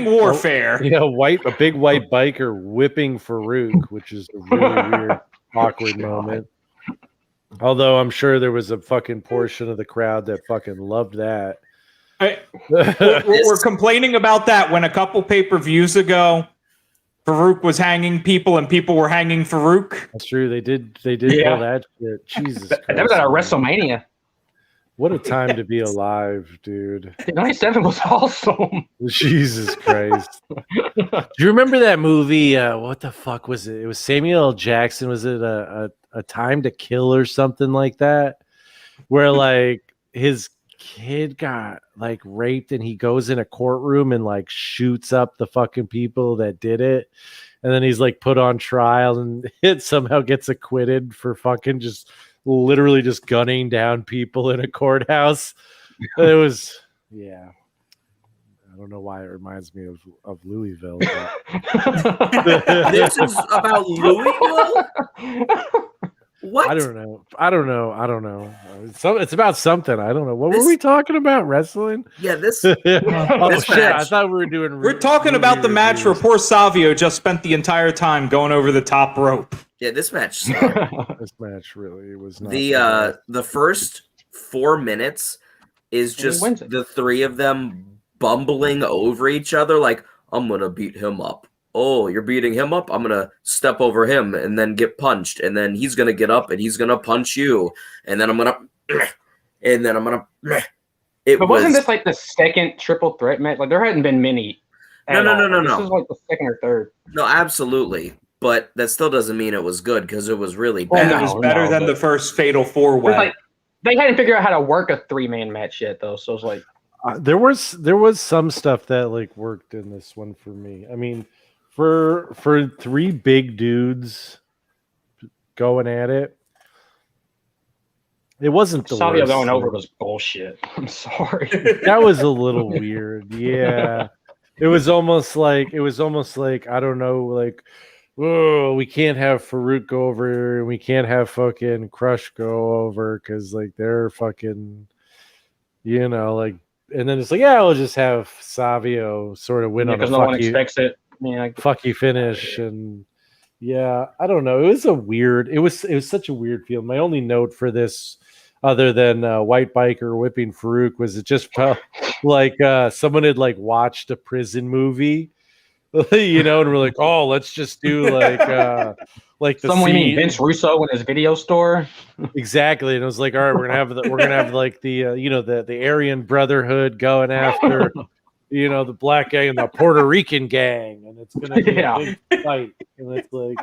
Speaker 1: warfare.
Speaker 2: A big white biker whipping Farouk, which is a really weird, awkward moment. Although I'm sure there was a fucking portion of the crowd that fucking loved that.
Speaker 1: We're complaining about that when a couple pay-per-views ago, Farouk was hanging people and people were hanging Farouk.
Speaker 2: That's true. They did all that shit. Jesus Christ.
Speaker 4: That was at a WrestleMania.
Speaker 2: What a time to be alive, dude.
Speaker 4: 97 was awesome.
Speaker 2: Jesus Christ. Do you remember that movie? What the fuck was it? It was Samuel L. Jackson. Was it a Time to Kill or something like that? Where like his kid got like raped and he goes in a courtroom and like shoots up the fucking people that did it, and then he's like put on trial and it somehow gets acquitted for fucking just literally just gunning down people in a courthouse. It was, yeah, I don't know why it reminds me of Louisville.
Speaker 3: This is about Louisville? What?
Speaker 2: I don't know. It's about something. I don't know. What were we talking about? Wrestling?
Speaker 3: Yeah, this.
Speaker 2: Oh
Speaker 3: This
Speaker 2: shit!
Speaker 3: match.
Speaker 2: I thought we were doing.
Speaker 1: We're talking about the match where poor Savio just spent the entire time going over the top rope.
Speaker 3: Yeah, this match sucked.
Speaker 2: This match really was not.
Speaker 3: The first 4 minutes is just the three of them bumbling over each other like, I'm gonna beat him up. Oh, you're beating him up? I'm gonna step over him and then get punched, and then he's gonna get up and he's gonna punch you, and then I'm gonna
Speaker 4: But wasn't this like the second triple threat match? Like there hadn't been many.
Speaker 3: No.
Speaker 4: This is like the second or third.
Speaker 3: No, absolutely. But that still doesn't mean it was good because it was really bad.
Speaker 1: And it was better than the first Fatal 4-Way.
Speaker 4: Like, they hadn't figured out how to work a 3-man match yet, though. So it's like
Speaker 2: there was some stuff that like worked in this one for me. I mean, for 3 big dudes going at it, it wasn't the
Speaker 4: Savio
Speaker 2: worst.
Speaker 4: going over was bullshit. I'm sorry.
Speaker 2: That was a little weird. Yeah. It was almost like I don't know, like, oh, we can't have Farouk go over and we can't have fucking Crush go over because like they're fucking, you know, like, and then it's like, yeah, we'll just have Savio sort of win on a
Speaker 4: because no one expects it. Yeah,
Speaker 2: fuck you finish. And yeah, I don't know. It was such a weird feel. My only note for this, other than White Biker whipping Farouk, was it just felt like someone had like watched a prison movie, you know, and we're like, oh, let's just do like the
Speaker 4: someone
Speaker 2: scene.
Speaker 4: mean Vince Russo in his video store.
Speaker 2: Exactly, and it was like, all right, we're gonna have like the you know, the Aryan Brotherhood going after you know, the black gang and the Puerto Rican gang, and it's gonna be a big fight, and it's like,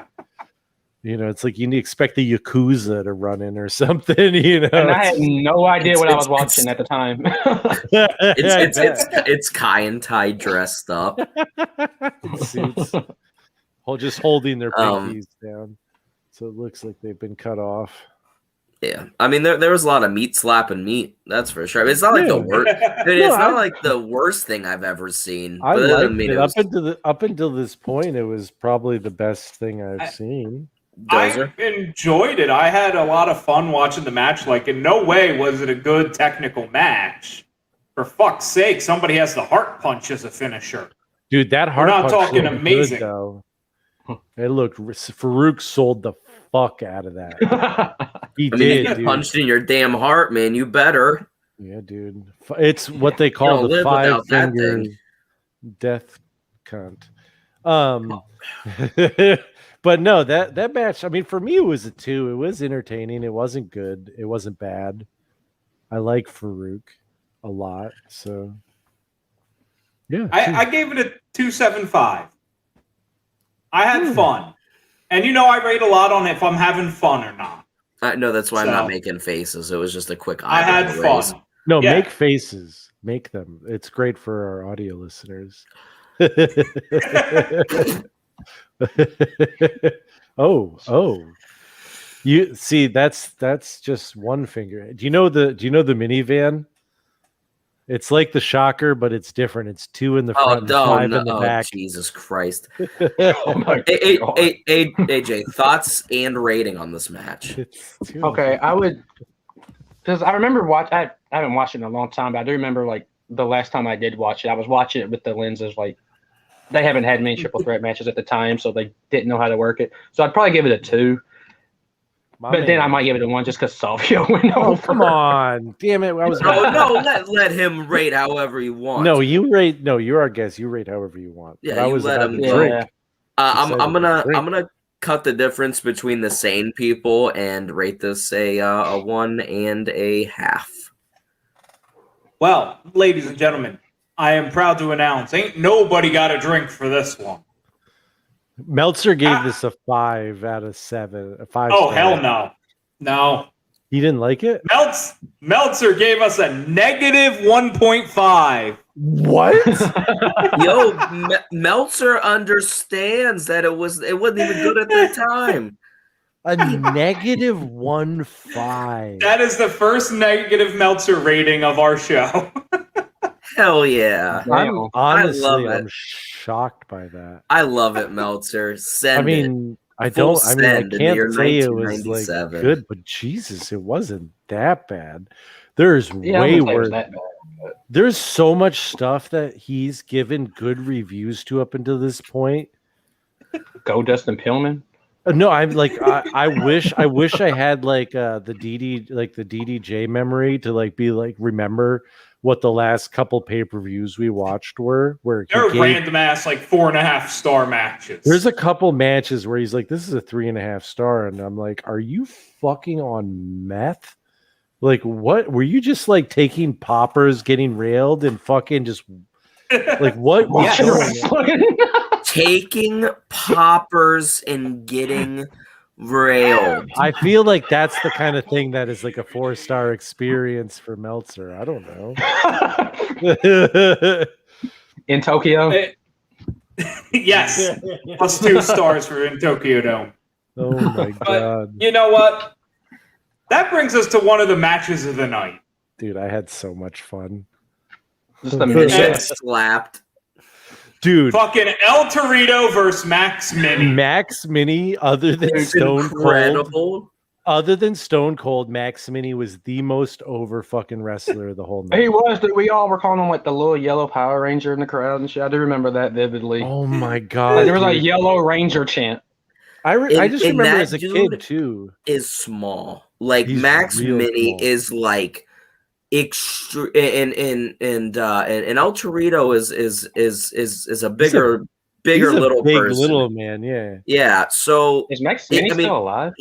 Speaker 2: you know, it's like you expect the Yakuza to run in or something, you know.
Speaker 4: And I had no idea what I was watching at the time.
Speaker 3: It's Kai and Tai dressed up.
Speaker 2: Suits. Just holding their pinkies down, so it looks like they've been cut off.
Speaker 3: Yeah, I mean there was a lot of meat slapping meat. That's for sure. I mean, it's not like the worst. It's not like the worst thing I've ever seen.
Speaker 2: I liked it. Up until this point, it was probably the best thing I've seen.
Speaker 1: I enjoyed it. I had a lot of fun watching the match. Like, in no way was it a good technical match. For fuck's sake, somebody has the Hart punch as a finisher.
Speaker 2: Dude, that Hart punch
Speaker 1: talking amazing.
Speaker 2: Good, though. It looked. Farouk sold the fuck out of that. He did.
Speaker 3: You get punched in your damn heart, man. You better.
Speaker 2: Yeah, dude. It's what they call the 5 finger death cunt. But no, that match, I mean, for me, it was a 2. It was entertaining. It wasn't good. It wasn't bad. I like Farouk a lot. So, yeah.
Speaker 1: I gave it a 2.75. I had fun. And you know, I rate a lot on if I'm having fun or not.
Speaker 3: No, that's why I'm not making faces. It was just a quick
Speaker 1: I had fun.
Speaker 2: No, make faces. Make them. It's great for our audio listeners. Oh. You see, that's just one finger. Do you know the minivan? It's like the Shocker, but it's different. It's 2 in the front and 5 in the back.
Speaker 3: Jesus Christ.
Speaker 4: Oh my God.
Speaker 3: AJ, thoughts and rating on this match.
Speaker 4: Okay, I would, because I remember I haven't watched it in a long time, but I do remember like the last time I did watch it, I was watching it with the lenses like they haven't had many triple threat matches at the time, so they didn't know how to work it. So I'd probably give it a 2. Then I might give it a 1 just because Savio went over.
Speaker 2: Come on. Damn it.
Speaker 3: Let him rate however you want.
Speaker 2: No, you're our guest. You rate however you want.
Speaker 3: Yeah, you let him drink. I'm gonna cut the difference between the sane people and rate this a 1.5.
Speaker 1: Well, ladies and gentlemen, I am proud to announce ain't nobody got a drink for this one.
Speaker 2: Meltzer gave this a 5 out of 7. A 5.
Speaker 1: Oh, hell no. No.
Speaker 2: He didn't like it?
Speaker 1: Meltzer gave us a negative 1.5.
Speaker 2: What?
Speaker 3: Yo, Meltzer understands that it wasn't even good at that time.
Speaker 2: A negative 1.5.
Speaker 1: That is the first negative Meltzer rating of our show.
Speaker 3: Hell yeah.
Speaker 2: I'm shocked by that.
Speaker 3: I love it, Meltzer. Send it.
Speaker 2: I can't say it was like good, but Jesus, it wasn't that bad. There's way worse. There's so much stuff that he's given good reviews to up until this point.
Speaker 4: Go Dustin Pillman.
Speaker 2: No, I'm like I wish I had like the DDJ memory to like be like remember what the last couple pay-per-views we watched were. Where
Speaker 1: there are random ass like 4.5 star matches.
Speaker 2: There's a couple matches where he's like, "This is a 3.5 star," and I'm like, "Are you fucking on meth? Like, what? Were you just like taking poppers, getting railed, and fucking just like what?"
Speaker 3: Taking poppers and getting railed.
Speaker 2: I feel like that's the kind of thing that is like a 4-star experience for Meltzer. I don't know.
Speaker 4: In Tokyo?
Speaker 1: Yes. Plus 2 stars for in Tokyo Dome.
Speaker 2: Oh my God.
Speaker 1: You know what? That brings us to one of the matches of the night.
Speaker 2: Dude, I had so much fun.
Speaker 4: Just a minute.
Speaker 3: Get slapped.
Speaker 2: Dude,
Speaker 1: fucking El Torito versus Max Mini.
Speaker 2: Max Mini, other than Stone Cold, Max Mini was the most over fucking wrestler of the whole night.
Speaker 4: He was, dude. We all were calling him like the little yellow Power Ranger in the crowd and shit. I do remember that vividly.
Speaker 2: Oh my God.
Speaker 4: Like, there was a yellow Ranger chant.
Speaker 2: I just remember as a kid too.
Speaker 3: Is small. Like he's Max Mini small. Is like extreme, and El Torito is a bigger little
Speaker 2: big
Speaker 3: person.
Speaker 2: Little man, yeah.
Speaker 3: Yeah. So
Speaker 4: is Max Mini still alive?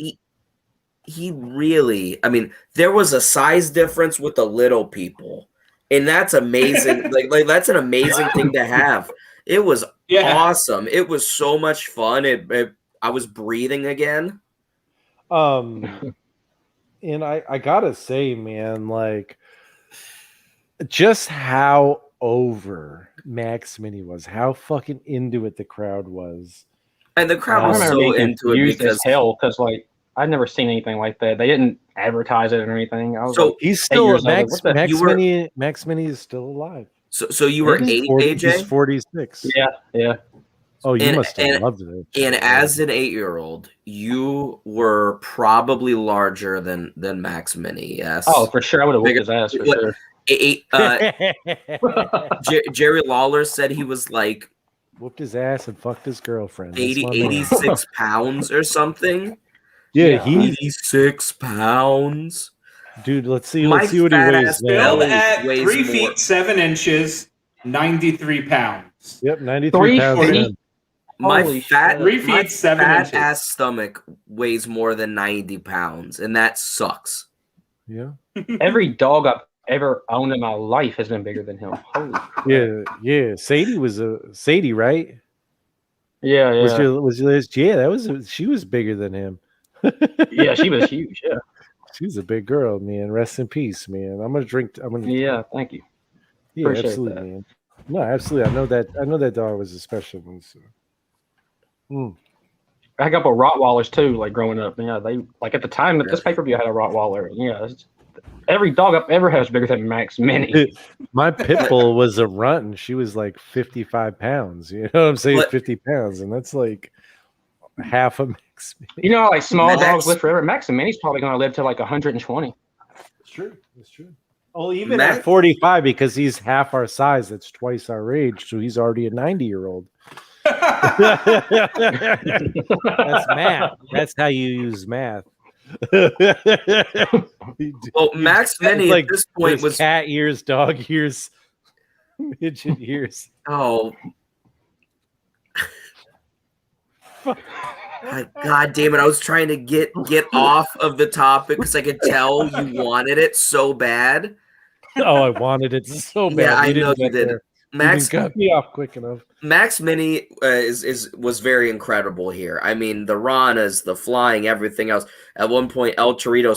Speaker 3: He really, I mean, there was a size difference with the little people, and that's amazing. like that's an amazing thing to have. It was awesome. It was so much fun. I was breathing again.
Speaker 2: And I gotta say, man, like just how over Max Mini was, how fucking into it the crowd was.
Speaker 3: And the crowd was so into it because
Speaker 4: like I'd never seen anything like that. They didn't advertise it or anything. I was
Speaker 2: so like, he's still Max Mini is still alive.
Speaker 3: So you were 8, AJ?
Speaker 2: He's 46.
Speaker 4: Yeah.
Speaker 2: Oh, you must have loved it.
Speaker 3: And as an 8-year-old, you were probably larger than Max Mini, yes.
Speaker 4: Oh, for sure. I would have whooped his ass for sure.
Speaker 3: Jerry Lawler said he was like
Speaker 2: whooped his ass and fucked his girlfriend.
Speaker 3: 86 pounds or something.
Speaker 2: Yeah,
Speaker 3: 86 pounds.
Speaker 2: Dude, let's see what he weighs.
Speaker 1: Billed at 3 feet 7 inches, 93 pounds.
Speaker 2: Yep, 93 pounds.
Speaker 3: My fat
Speaker 1: 3 feet 7 inches.
Speaker 3: Ass stomach weighs more than 90 pounds, and that sucks.
Speaker 2: Yeah.
Speaker 4: Every dog I've ever owned in my life has been bigger than him. Holy
Speaker 2: yeah. Sadie, right?
Speaker 4: Yeah.
Speaker 2: She was bigger than him.
Speaker 4: Yeah, she was huge. Yeah,
Speaker 2: she's a big girl, man. Rest in peace, man.
Speaker 4: Yeah, thank you.
Speaker 2: Yeah, appreciate absolutely, that. Man. No, absolutely. I know that dog was a special one. So.
Speaker 4: I had a couple of Rottweilers too, like growing up. Yeah, they like at the time that this pay-per-view had a Rottweiler. Yeah, every dog I've ever had was bigger than Max Mini.
Speaker 2: My pit bull was a runt, and she was like 55 pounds. You know what I'm saying? 50 pounds, and that's like half a Max Mini.
Speaker 4: You know, like small dogs live forever. Max Mini's probably going to live to like 120.
Speaker 2: It's true. Well, even at 45, because he's half our size, that's twice our age, so he's already a 90-year-old. That's math. That's how you use math.
Speaker 3: Well, Max Mini like, at this point was
Speaker 2: cat ears, dog ears, midget ears.
Speaker 3: Oh. God damn it! I was trying to get off of the topic because I could tell you wanted it so bad.
Speaker 2: Oh, I wanted it so bad.
Speaker 3: Yeah, I know you did. Max
Speaker 2: got me off quick enough.
Speaker 3: Max Mini was very incredible here. I mean, the Ranas, the flying, everything else. At one point, El Torito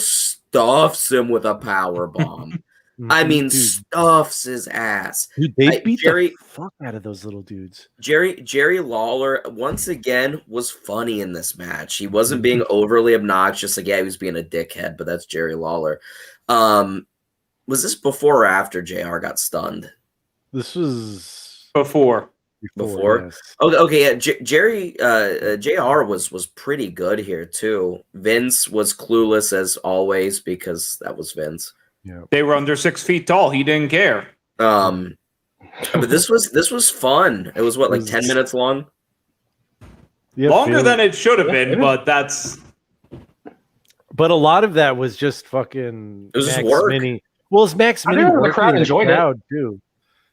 Speaker 3: stuffs him with a power bomb. I mean, stuffs his ass.
Speaker 2: Dude, they beat the fuck out of those little dudes.
Speaker 3: Jerry Lawler, once again, was funny in this match. He wasn't being overly obnoxious. Like, yeah, he was being a dickhead, but that's Jerry Lawler. Was this before or after JR got stunned?
Speaker 2: This was
Speaker 1: before.
Speaker 2: Yes.
Speaker 3: Okay, yeah. JR was pretty good here, too. Vince was clueless as always because that was Vince.
Speaker 2: Yeah.
Speaker 1: They were under 6 feet tall. He didn't care.
Speaker 3: But this was fun. It was 10 minutes long?
Speaker 2: Yeah,
Speaker 1: longer than it should have been, but that's.
Speaker 2: But a lot of that was just fucking.
Speaker 3: It was just work.
Speaker 2: Well, it's Max Mini.
Speaker 4: The crowd enjoyed it
Speaker 2: too.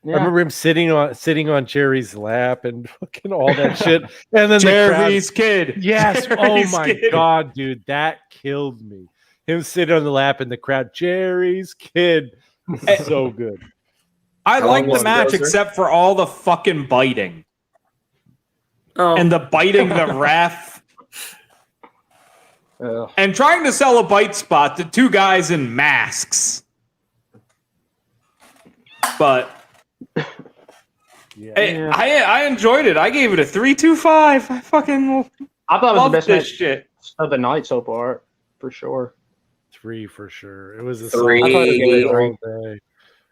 Speaker 4: Yeah.
Speaker 2: I remember him sitting on Jerry's lap and fucking all that shit. And then
Speaker 1: Jerry's kid.
Speaker 2: Yes.
Speaker 1: Jerry's
Speaker 2: my
Speaker 1: kid.
Speaker 2: God, dude, that killed me. Him sitting on the lap in the crowd. Jerry's kid. So good.
Speaker 1: I like the match
Speaker 3: Dozer?
Speaker 1: except for all the fucking biting.
Speaker 3: Oh.
Speaker 1: And the biting the ref. And trying to sell a bite spot to 2 guys in masks. But I enjoyed it. I gave it a 3.25. I fucking
Speaker 4: I thought it was
Speaker 1: love
Speaker 4: the best
Speaker 1: this
Speaker 4: match
Speaker 1: shit.
Speaker 4: of the night so far, for sure.
Speaker 2: 3 for sure. It was a
Speaker 3: 3.
Speaker 2: all day.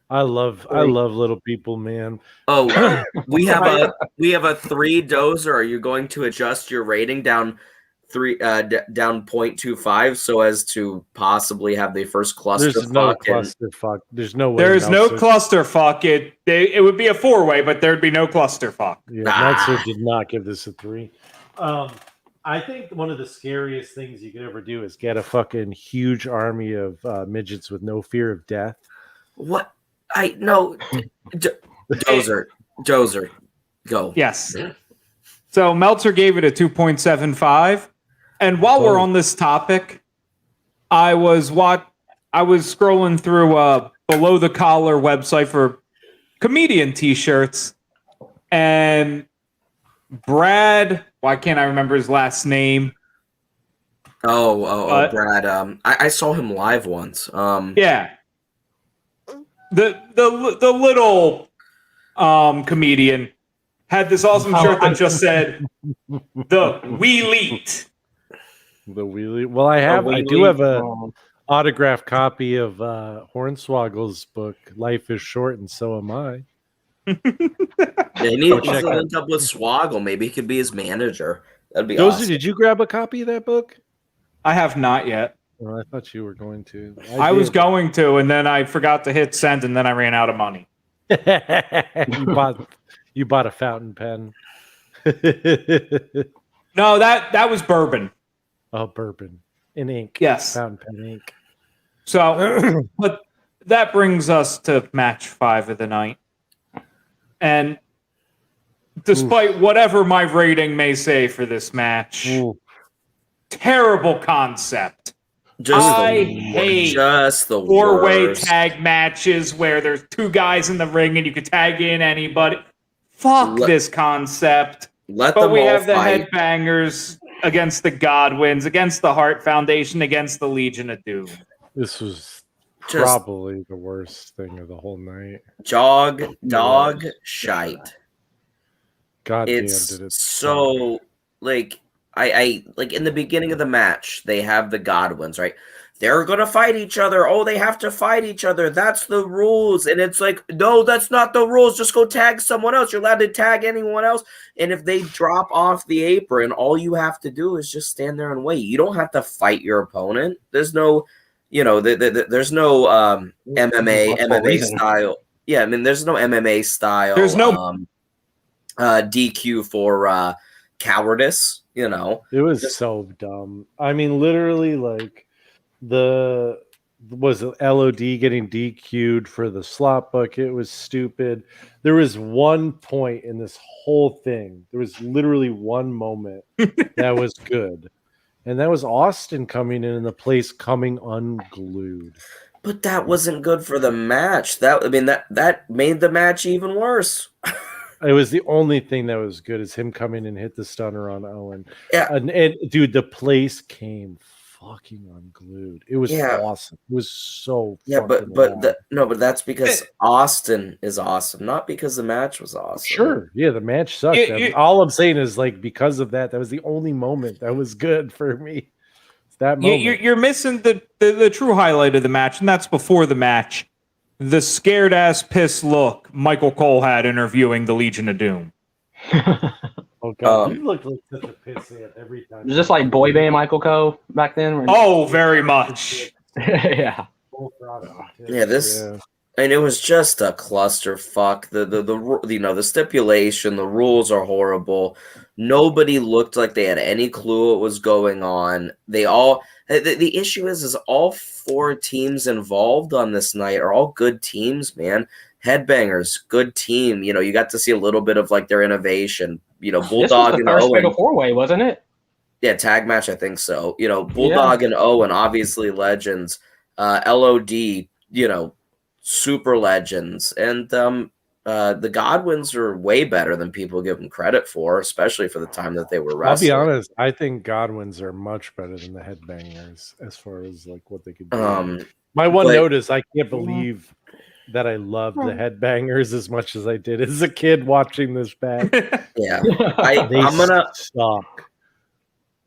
Speaker 2: I love little people, man.
Speaker 3: Oh, we have a 3 dozer. Are you going to adjust your rating down 0.25 so as to possibly have the first cluster?
Speaker 2: There's no clusterfuck. There's no way.
Speaker 1: There's no clusterfuck. It would be a 4-way, but there'd be no clusterfuck.
Speaker 2: Yeah, Meltzer did not give this a 3. I think one of the scariest things you could ever do is get a fucking huge army of midgets with no fear of death.
Speaker 3: What? Dozer, go.
Speaker 1: Yes. So Meltzer gave it a 2.75. And while we're on this topic, I was scrolling through Below the Collar website for comedian t-shirts, and Brad, why can't I remember his last name?
Speaker 3: Brad. I saw him live once.
Speaker 1: Yeah. The little comedian had this awesome shirt that just said the Wheeleat.
Speaker 2: The Wheelie. Well, I do have a autographed copy of Hornswoggle's book, Life is Short and So Am I.
Speaker 3: He needs to link up with Swoggle. Maybe he could be his manager. That'd be awesome.
Speaker 2: Did you grab a copy of that book?
Speaker 1: I have not yet.
Speaker 2: Well, I thought you were going to.
Speaker 1: I was going to, and then I forgot to hit send, and then I ran out of money.
Speaker 2: You bought a fountain pen.
Speaker 1: No, that was bourbon.
Speaker 2: Oh, bourbon in ink.
Speaker 1: Yes,
Speaker 2: fountain pen ink.
Speaker 1: So, but that brings us to match 5 of the night, and despite whatever my rating may say for this match, terrible concept. I hate
Speaker 3: just the
Speaker 1: 4-way tag matches where there's 2 guys in the ring and you can tag in anybody. Fuck this concept. But we have the Headbangers against the Godwins, against the Hart Foundation, against the Legion of Doom.
Speaker 2: This was probably the worst thing of the whole night.
Speaker 3: Dog shite.
Speaker 2: God damn,
Speaker 3: it's
Speaker 2: did it
Speaker 3: so like I like in the beginning of the match, they have the Godwins, right? They're gonna fight each other. Oh, they have to fight each other. That's the rules. And it's like, no, that's not the rules. Just go tag someone else. You're allowed to tag anyone else. And if they drop off the apron, all you have to do is just stand there and wait. You don't have to fight your opponent. There's no, there's no MMA style. Yeah, I mean, there's no MMA style.
Speaker 1: There's no
Speaker 3: DQ for cowardice. It
Speaker 2: was so dumb. I mean, literally, like was LOD getting DQ'd for the slot bucket. It was stupid. There was one point in this whole thing. There was literally one moment that was good, and that was Austin coming in and the place coming unglued.
Speaker 3: But that wasn't good for the match. That made the match even worse.
Speaker 2: It was the only thing that was good is him coming and hit the stunner on Owen.
Speaker 3: Yeah,
Speaker 2: and dude, the place came fucking unglued. It was
Speaker 3: Yeah.
Speaker 2: awesome. It was so
Speaker 3: but that's because Austin is awesome, not because the match was awesome.
Speaker 2: Sure, yeah, the match sucked. All I'm saying is like because of that, that was the only moment that was good for me. It's that moment.
Speaker 1: You're missing the true highlight of the match, and that's before the match. The scared ass pissed look Michael Cole had interviewing the Legion of Doom.
Speaker 2: Oh god, he looked like such a pissant every time.
Speaker 4: Was this like boy band Michael Cole back then?
Speaker 1: Oh, very much.
Speaker 4: Yeah.
Speaker 3: Yeah, and it was just a clusterfuck. The stipulation, the rules are horrible. Nobody looked like they had any clue what was going on. The issue is all 4 teams involved on this night are all good teams, man. Headbangers, good team. You got to see a little bit of like their innovation. Bulldog and
Speaker 4: Owen.
Speaker 3: Fatal
Speaker 4: 4-way, wasn't it?
Speaker 3: Yeah, tag match, I think so. Bulldog and Owen, obviously legends. LOD, super legends. And the Godwins are way better than people give them credit for, especially for the time that they were wrestling.
Speaker 2: I'll be honest, I think Godwins are much better than the Headbangers as far as like what they could do. My one note is I can't believe that I loved the Headbangers as much as I did as a kid watching this back.
Speaker 3: Yeah.
Speaker 2: I'm gonna suck.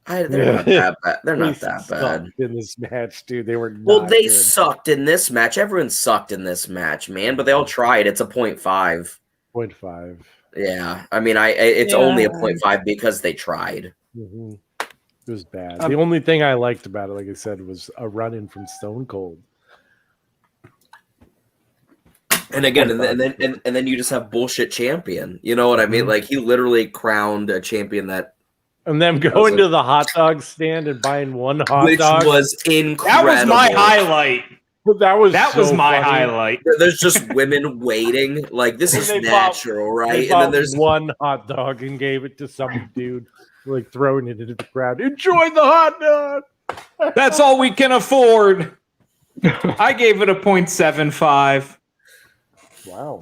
Speaker 3: They're not that bad. They're not that bad
Speaker 2: in this match, dude. They were
Speaker 3: they sucked in this match. Everyone sucked in this match, man. But they all tried. It's a 0.5.
Speaker 2: 0.5.
Speaker 3: Yeah, I mean, it's only a 0.5 because they tried.
Speaker 2: Mm-hmm. It was bad. The only thing I liked about it, like I said, was a run-in from Stone Cold.
Speaker 3: And again, and then you just have bullshit champion. You know what I mean? Like he literally crowned a champion that.
Speaker 2: And them going to the hot dog stand and buying one hot dog,
Speaker 3: which was incredible.
Speaker 1: That was my highlight.
Speaker 2: That was
Speaker 1: my
Speaker 2: funny.
Speaker 1: highlight.
Speaker 3: There's just women waiting. Like this is natural, right?
Speaker 2: And then there's one hot dog and gave it to some dude, like throwing it into the crowd. Enjoy the hot dog.
Speaker 1: That's all we can afford. I gave it a 0.75.
Speaker 2: Wow.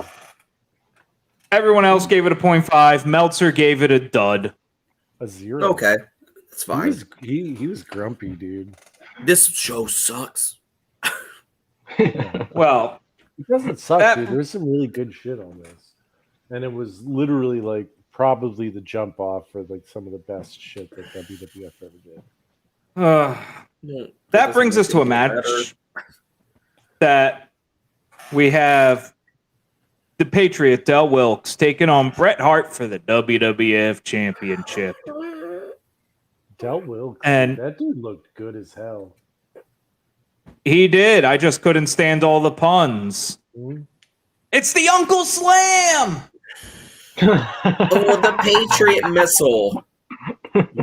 Speaker 1: Everyone else gave it a 0.5. Meltzer gave it a dud.
Speaker 2: A 0.
Speaker 3: Okay, that's fine.
Speaker 2: He was grumpy, dude.
Speaker 3: This show sucks.
Speaker 1: Well,
Speaker 2: it doesn't suck, dude. There's some really good shit on this, and it was literally like probably the jump off for like some of the best shit that WWF ever did.
Speaker 1: That brings us to a match that we have the Patriot Dell Wilkes taking on Bret Hart for the WWF Championship.
Speaker 2: Dell Wilkes,
Speaker 1: and
Speaker 2: that dude looked good as hell.
Speaker 1: He did. I just couldn't stand all the puns.
Speaker 2: Mm-hmm.
Speaker 1: It's the Uncle Slam.
Speaker 3: The Patriot missile.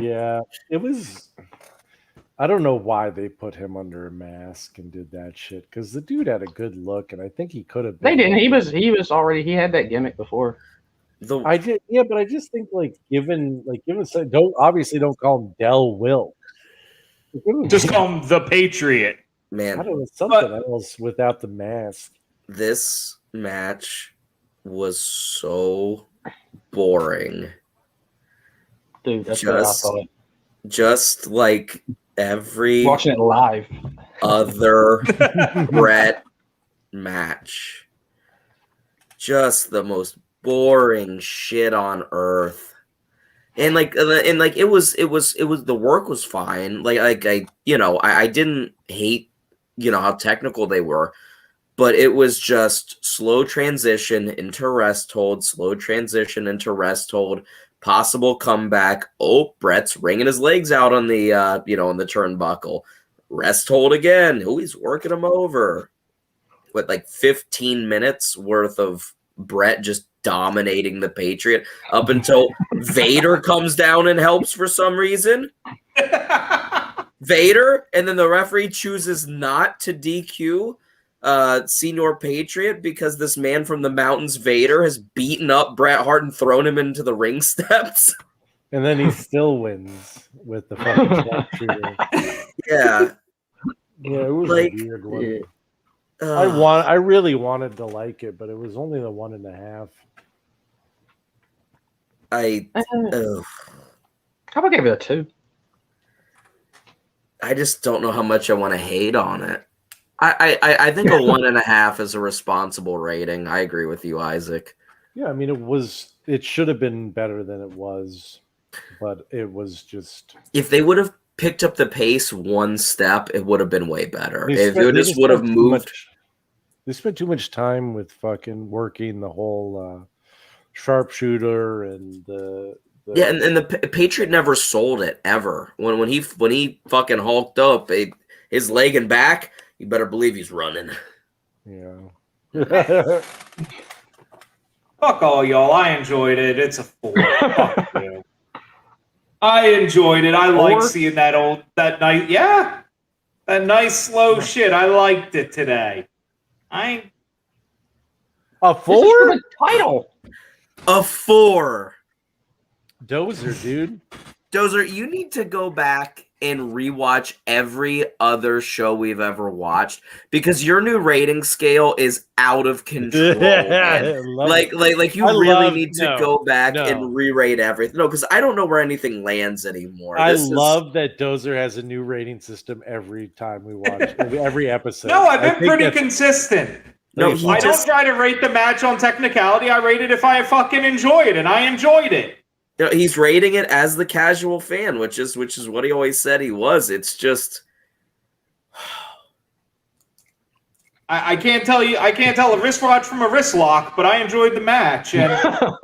Speaker 2: Yeah, it was. I don't know why they put him under a mask and did that shit because the dude had a good look and I think he could have been.
Speaker 4: They didn't. He was already. He had that gimmick before.
Speaker 2: But I just think given don't call him Dell Wilkes.
Speaker 1: Just call him the Patriot.
Speaker 3: Man,
Speaker 2: I don't know, something else without the mask.
Speaker 3: This match was so boring.
Speaker 4: Dude, that's what I thought.
Speaker 3: Just like every
Speaker 4: watching it live
Speaker 3: other Bret match. Just the most boring shit on earth. And it was the work was fine. I didn't hate how technical they were, but it was just slow transition into rest hold, slow transition into rest hold, possible comeback. Oh, Bret's wringing his legs out on the on the turnbuckle. Rest hold again. Oh, he's working him over. With 15 minutes worth of Bret just dominating the Patriot up until Vader comes down and helps for some reason. Vader, and then the referee chooses not to DQ Senior Patriot because this man from the mountains, Vader, has beaten up Bret Hart and thrown him into the ring steps.
Speaker 2: And then he still wins with the fucking sharpshooter.
Speaker 3: Yeah.
Speaker 2: Yeah, it was a weird one. I really wanted to like it, but it was only the 1.5.
Speaker 4: How about give it a 2?
Speaker 3: I just don't know how much I want to hate on it. I think a 1.5 is a responsible rating. I agree with you, Isaac.
Speaker 2: Yeah, I mean, it should have been better than it was, but it was just.
Speaker 3: If they would have picked up the pace one step, it would have been way better.
Speaker 2: They
Speaker 3: If it just would have moved.
Speaker 2: They spent too much time with fucking working the whole sharpshooter and the.
Speaker 3: Yeah, and the Patriot never sold it ever. When he fucking hulked up, his leg and back, you better believe he's running.
Speaker 2: Yeah.
Speaker 1: Fuck all y'all. I enjoyed it. It's a 4. Fuck you. I enjoyed it. I like seeing that nice, that nice slow shit. I liked it today.
Speaker 2: A 4?
Speaker 4: This is for the title.
Speaker 3: A 4.
Speaker 2: Dozer, dude.
Speaker 3: Dozer, you need to go back and rewatch every other show we've ever watched because your new rating scale is out of control. like you really need to go back and re-rate everything. No, because I don't know where anything lands anymore.
Speaker 2: I love that Dozer has a new rating system every time we watch every episode.
Speaker 1: No, I've been pretty consistent.
Speaker 3: No,
Speaker 1: I don't try to rate the match on technicality. I rate it if I fucking enjoy it, and I enjoyed it.
Speaker 3: He's rating it as the casual fan, which is what he always said he was. It's just
Speaker 1: I can't tell a wristwatch from a wrist lock, but I enjoyed the match. And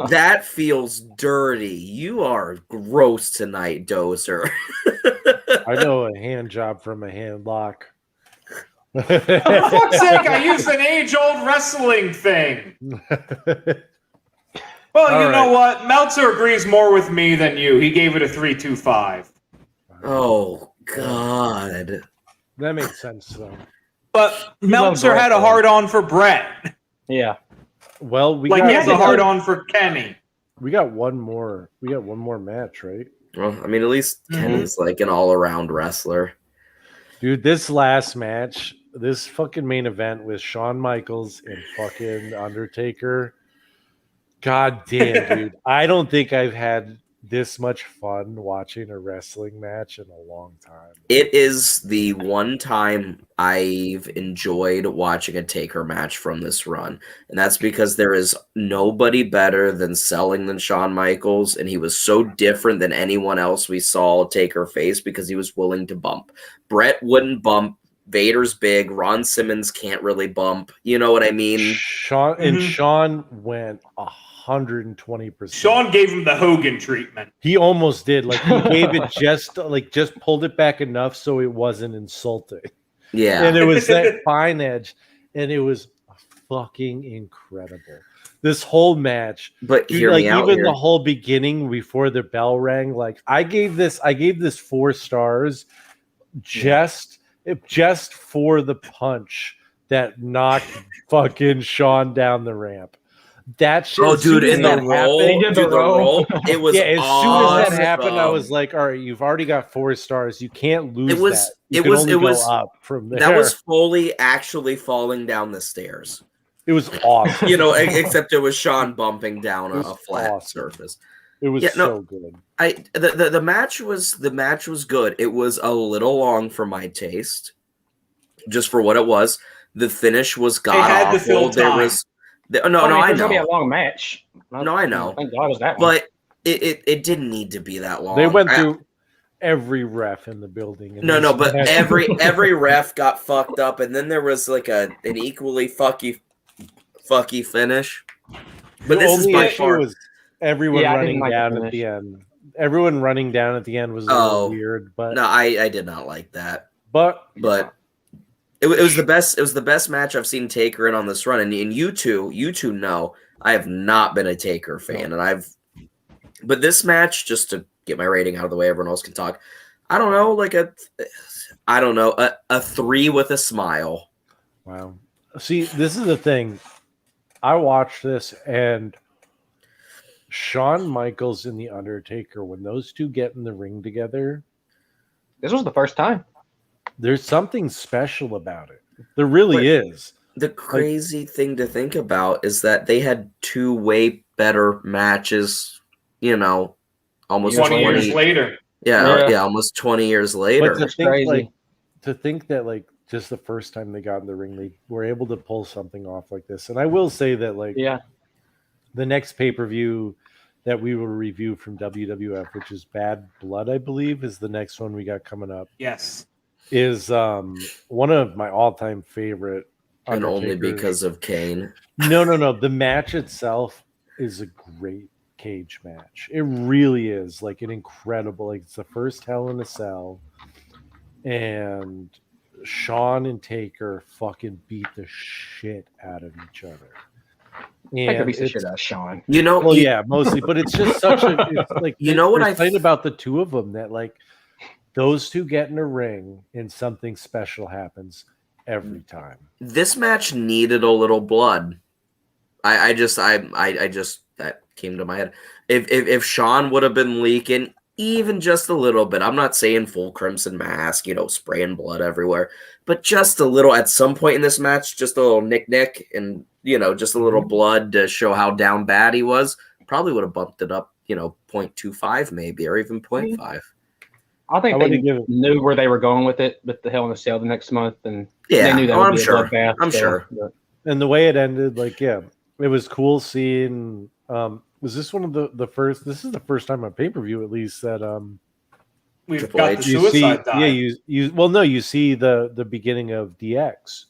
Speaker 3: that feels dirty. You are gross tonight, Dozer.
Speaker 2: I know a hand job from a hand lock.
Speaker 1: For fuck's sake, I used an age-old wrestling thing. Well, you know what? Meltzer agrees more with me than you. He gave it a 3.25.
Speaker 3: Oh, God.
Speaker 2: That makes sense, though.
Speaker 1: But Meltzer had a hard-on for Bret.
Speaker 4: Yeah.
Speaker 2: Well,
Speaker 1: he has a hard-on for Kenny.
Speaker 2: We got one more match, right?
Speaker 3: Well, I mean, at least Kenny's like an all-around wrestler.
Speaker 2: Dude, this last match, this fucking main event with Shawn Michaels and fucking Undertaker. God damn, dude. I don't think I've had this much fun watching a wrestling match in a long time.
Speaker 3: It is the one time I've enjoyed watching a Taker match from this run. And that's because there is nobody better than Shawn Michaels. And he was so different than anyone else we saw Taker face because he was willing to bump. Bret wouldn't bump. Vader's big. Ron Simmons can't really bump. You know what I mean?
Speaker 2: Shawn went 120%.
Speaker 1: Shawn gave him the Hogan treatment.
Speaker 2: He almost did. Like he gave it just pulled it back enough so it wasn't insulting.
Speaker 3: Yeah.
Speaker 2: And it was that fine edge. And it was fucking incredible. This whole match.
Speaker 3: But
Speaker 2: dude,
Speaker 3: hear me out
Speaker 2: even
Speaker 3: here.
Speaker 2: the whole beginning before the bell rang, like I gave this 4 stars just for the punch that knocked fucking Shawn down the ramp. That shit.
Speaker 3: Oh, dude, in the roll, it was.
Speaker 2: Yeah, as
Speaker 3: awesome.
Speaker 2: soon as that happened, I was like, "All right, you've already got 4 stars. You can't lose that.
Speaker 3: It was
Speaker 2: go up from there."
Speaker 3: That was Foley actually falling down the stairs.
Speaker 2: It was awesome.
Speaker 3: Except it was Shawn bumping down a flat surface.
Speaker 2: It was so good.
Speaker 3: The match was good. It was a little long for my taste, just for what it was. The finish was god awful. There was. I know.
Speaker 4: It's gonna be a long match.
Speaker 3: No, I know.
Speaker 4: Thank God it was that one.
Speaker 3: But it didn't need to be that long.
Speaker 2: They went through every ref in the building.
Speaker 3: But every ref got fucked up, and then there was like an equally fucky finish. But this is by far
Speaker 2: was everyone running down at the end. Everyone running down at the end was a little weird, but
Speaker 3: no, I did not like that.
Speaker 2: But
Speaker 3: It was the best. It was the best match I've seen Taker in on this run, and you two know I have not been a Taker fan, but this match, just to get my rating out of the way, everyone else can talk. I don't know, a 3 with a smile.
Speaker 2: Wow. See, this is the thing. I watched this, and Shawn Michaels and the Undertaker, when those two get in the ring together,
Speaker 4: this was the first time.
Speaker 2: There's something special about it. There really is.
Speaker 3: The crazy thing to think about is that they had 2 way better matches, almost
Speaker 1: 20 years later.
Speaker 3: Yeah, almost 20 years later.
Speaker 2: But
Speaker 4: crazy.
Speaker 2: To think that like just the first time they got in the ring, they were able to pull something off like this. And I will say that like the next pay-per-view that we will review from WWF, which is Bad Blood, I believe, is the next one we got coming up.
Speaker 1: Yes.
Speaker 2: Is one of my all-time favorite
Speaker 3: And
Speaker 2: Undertaker.
Speaker 3: only because of Kane.
Speaker 2: No. The match itself is a great cage match. It really is like an incredible, like it's the first Hell in a Cell, and Shawn and Taker fucking beat the shit out of each other.
Speaker 4: Taker beats the shit out of Shawn.
Speaker 2: Mostly, but it's just such a it's like what I find about the two of them that like those two get in a ring and something special happens every time.
Speaker 3: This match needed a little blood. I just that came to my head. If Shawn would have been leaking even just a little bit, I'm not saying full Crimson Mask, spraying blood everywhere, but just a little at some point in this match, just a little nick and just a little blood to show how down bad he was, probably would have bumped it up, 0.25 maybe, or even 0.5.
Speaker 4: I think they knew where they were going with it, with the Hell in a Cell the next month, and they knew that would be a bloodbath.
Speaker 3: I'm sure.
Speaker 2: And the way it ended, it was cool seeing. Was this one of the first? This is the first time on pay-per-view, at least, that
Speaker 1: we've got the suicide dive.
Speaker 2: You see the beginning of DX.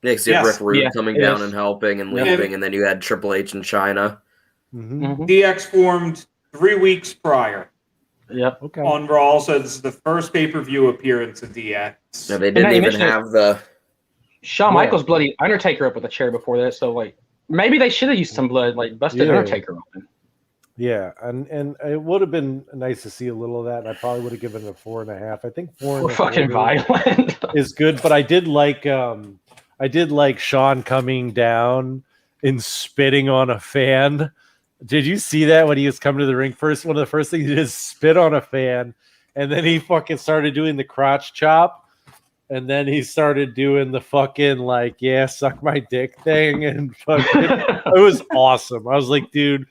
Speaker 3: Yeah, because you had Rick Rude coming down and helping and leaving, and then you had Triple H in China.
Speaker 1: DX formed 3 weeks prior.
Speaker 4: Yep.
Speaker 2: Okay.
Speaker 1: On Raw, so this is the first pay-per-view appearance of DX.
Speaker 3: No, they didn't even have the
Speaker 4: Shawn Michaels bloody Undertaker up with a chair before that, so maybe they should have used some blood, busted Undertaker open.
Speaker 2: Yeah, and it would have been nice to see a little of that. And I probably would have given it a 4.5. I think 4.
Speaker 4: Fucking violent
Speaker 2: is good, but I did like Shawn coming down and spitting on a fan. Did you see that when he was coming to the ring first? One of the first things he did is spit on a fan, and then he fucking started doing the crotch chop, and then he started doing the fucking suck my dick thing, and fucking it was awesome. I was like, dude,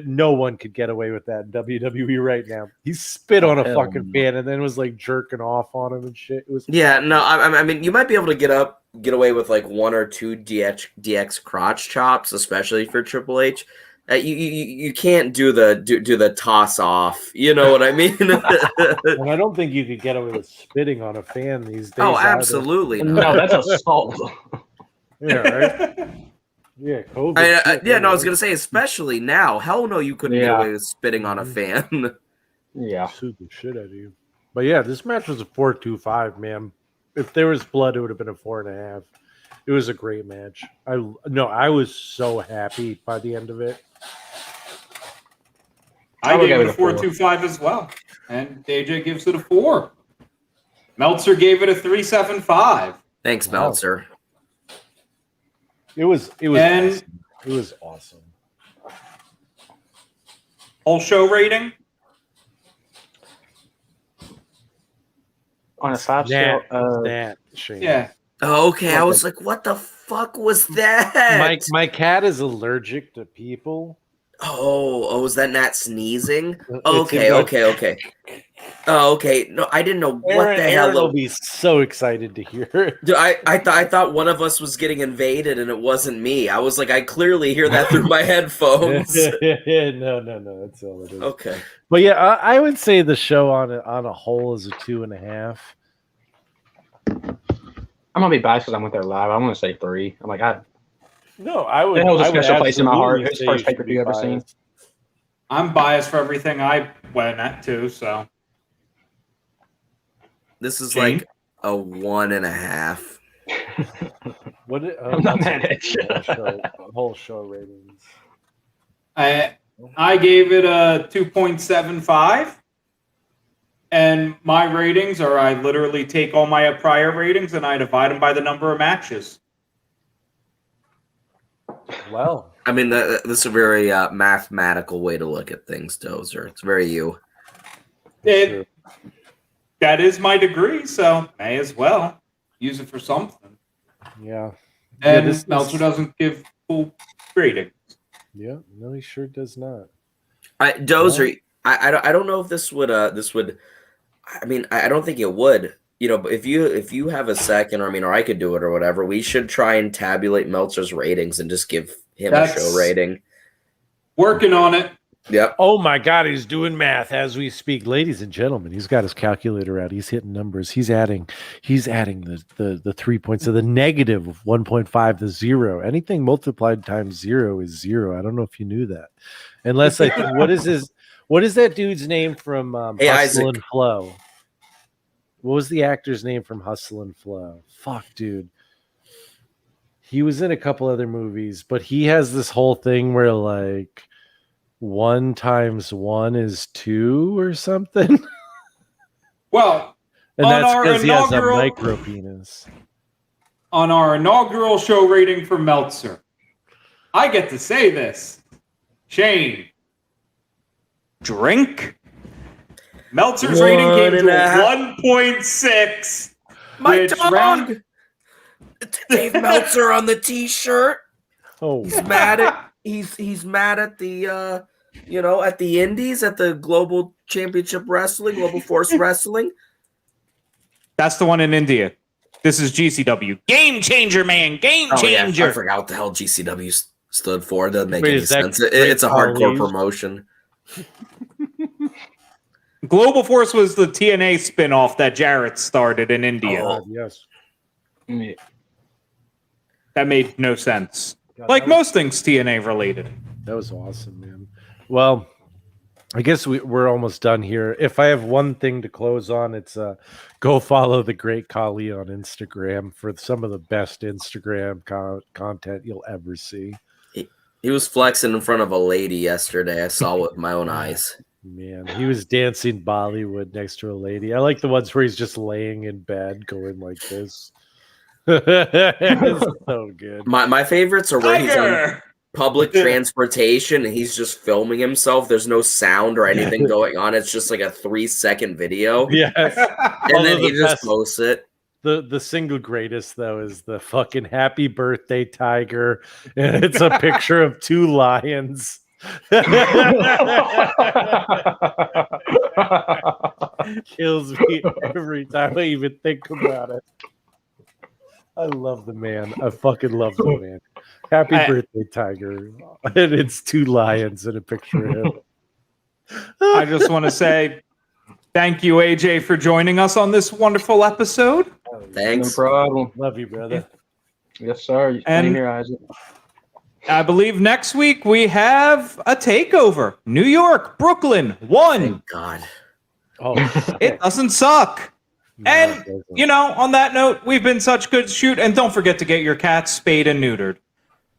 Speaker 2: no one could get away with that in WWE right now. He spit on a fucking fan and then was jerking off on him and shit. It was
Speaker 3: I mean, you might be able to get away with 1 or 2 DX crotch chops, especially for Triple H. You can't do the toss off. You know what I mean?
Speaker 2: And I don't think you could get away with spitting on a fan these days.
Speaker 3: Oh, absolutely
Speaker 4: not. No, that's assault.
Speaker 2: Yeah, right. Yeah, COVID.
Speaker 3: I was gonna say, especially now. Hell no, you couldn't get away with spitting on a fan.
Speaker 4: Yeah,
Speaker 2: shoot the shit out of you. But yeah, this match was a 4.25, man. If there was blood, it would have been a 4.5. It was a great match. I was so happy by the end of it.
Speaker 1: I gave it a 4.25 as well, and AJ gives it a 4. Meltzer gave it a 3.75.
Speaker 3: Thanks, Meltzer.
Speaker 2: It was awesome. It was awesome.
Speaker 1: Whole show rating
Speaker 4: on a 5 scale.
Speaker 1: Yeah.
Speaker 3: Oh, okay, I was like, what the fuck was that?
Speaker 2: My cat is allergic to people.
Speaker 3: Oh, was that Nat sneezing? Okay. Oh, okay. No, I didn't know what the hell.
Speaker 2: Aaron will be so excited to hear.
Speaker 3: Dude, I thought one of us was getting invaded, and it wasn't me. I was like, I clearly hear that through my headphones.
Speaker 2: No, that's all it is.
Speaker 3: Okay,
Speaker 2: but yeah, I would say the show on a whole is a 2.5.
Speaker 4: I'm gonna be biased because I went there live. I'm gonna say 3. I'm like,
Speaker 2: No, I would.
Speaker 4: It was a special place in my heart. It's the first pay-per-view I've ever seen.
Speaker 1: I'm biased for everything I went at too, so.
Speaker 3: This is like a 1.5.
Speaker 4: I'm not mad at you.
Speaker 2: Whole show ratings.
Speaker 1: I gave it a 2.75. And my ratings are I literally take all my prior ratings and I divide them by the number of matches.
Speaker 2: Well,
Speaker 3: I mean, this is a very mathematical way to look at things, Dozer. It's very you.
Speaker 1: That is my degree, so may as well use it for something.
Speaker 2: Yeah.
Speaker 1: And Meltzer doesn't give full ratings.
Speaker 2: Yeah, no, he sure does not.
Speaker 3: Dozer, I don't know if this would I mean, I don't think it would. But if you have a second, or I could do it or whatever, we should try and tabulate Meltzer's ratings and just give him a show rating.
Speaker 1: Working on it.
Speaker 3: Yep.
Speaker 2: Oh my God, he's doing math as we speak, ladies and gentlemen. He's got his calculator out. He's hitting numbers. He's adding the 3 points of the negative of 1.5 to 0. Anything multiplied times 0 is 0. I don't know if you knew that. Unless I think what is that dude's name from
Speaker 3: Hey,
Speaker 2: Hustle
Speaker 3: Isaac.
Speaker 2: and Flow? What was the actor's name from Hustle and Flow? Fuck, dude. He was in a couple other movies, but he has this whole thing where like 1 times 1 is 2 or something.
Speaker 1: Well,
Speaker 2: And that's because he has a
Speaker 1: inaugural-
Speaker 2: micro penis.
Speaker 1: On our inaugural show rating for Meltzer, I get to say this. Shane, drink. Meltzer's rating came to 1.6.
Speaker 3: My
Speaker 1: which
Speaker 3: dog!
Speaker 1: round-
Speaker 3: Dave Meltzer on the T-shirt.
Speaker 2: Oh,
Speaker 3: He's mad at he's mad at the at the Indies, at the Global Championship Wrestling, Global Force Wrestling.
Speaker 1: That's the one in India. This is GCW. Game changer, man. Game changer.
Speaker 3: I forgot what the hell GCW stood for. It doesn't make
Speaker 2: Wait,
Speaker 3: any
Speaker 2: is that
Speaker 3: sense. It's a hardcore
Speaker 2: Great
Speaker 3: promotion.
Speaker 1: Global Force was the TNA spinoff that Jarrett started in India.
Speaker 2: God, yes.
Speaker 4: Yeah.
Speaker 1: That made no sense.
Speaker 2: God,
Speaker 1: Like
Speaker 2: that was-
Speaker 1: most things TNA related.
Speaker 2: That was awesome, man. Well, I guess we're almost done here. If I have one thing to close on, it's go follow the Great Khali on Instagram for some of the best Instagram content you'll ever see.
Speaker 3: He was flexing in front of a lady yesterday. I saw with my own eyes.
Speaker 2: Man, he was dancing Bollywood next to a lady. I like the ones where he's just laying in bed going like this. It's so good.
Speaker 3: My favorites are where he's on
Speaker 1: Tiger!
Speaker 3: public transportation and he's just filming himself. There's no sound or anything going on. It's just like a 3-second video.
Speaker 2: Yes.
Speaker 3: And then
Speaker 2: Although
Speaker 3: he
Speaker 2: the
Speaker 3: just
Speaker 2: best-
Speaker 3: posts it.
Speaker 2: The single greatest though is the fucking happy birthday tiger, and it's a picture of 2 lions. Kills me every time I even think about it. I love the man. I fucking love the man. Happy birthday, tiger. And it's 2 lions and a picture of him.
Speaker 1: I just want to say thank you, AJ, for joining us on this wonderful episode.
Speaker 3: Thanks.
Speaker 4: No problem.
Speaker 2: Love you, brother.
Speaker 4: Yes, sir.
Speaker 1: And-
Speaker 4: Same here, Isaac.
Speaker 1: I believe next week we have a takeover. New York, Brooklyn, 1.
Speaker 3: Thank God.
Speaker 2: Oh,
Speaker 1: It doesn't suck. And, on that note, we've been such good shoot. And don't forget to get your cats spayed and neutered.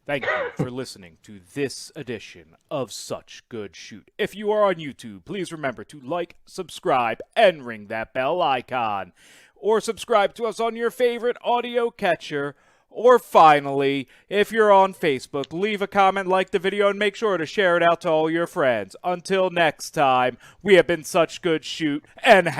Speaker 6: Thank you for listening to this edition of Such Good Shoot. If you are on YouTube, please remember to like, subscribe, and ring that bell icon. Or subscribe to us on your favorite audio catcher. Or finally, if you're on Facebook, leave a comment, like the video, and make sure to share it out to all your friends. Until next time, we have been Such Good Shoot, and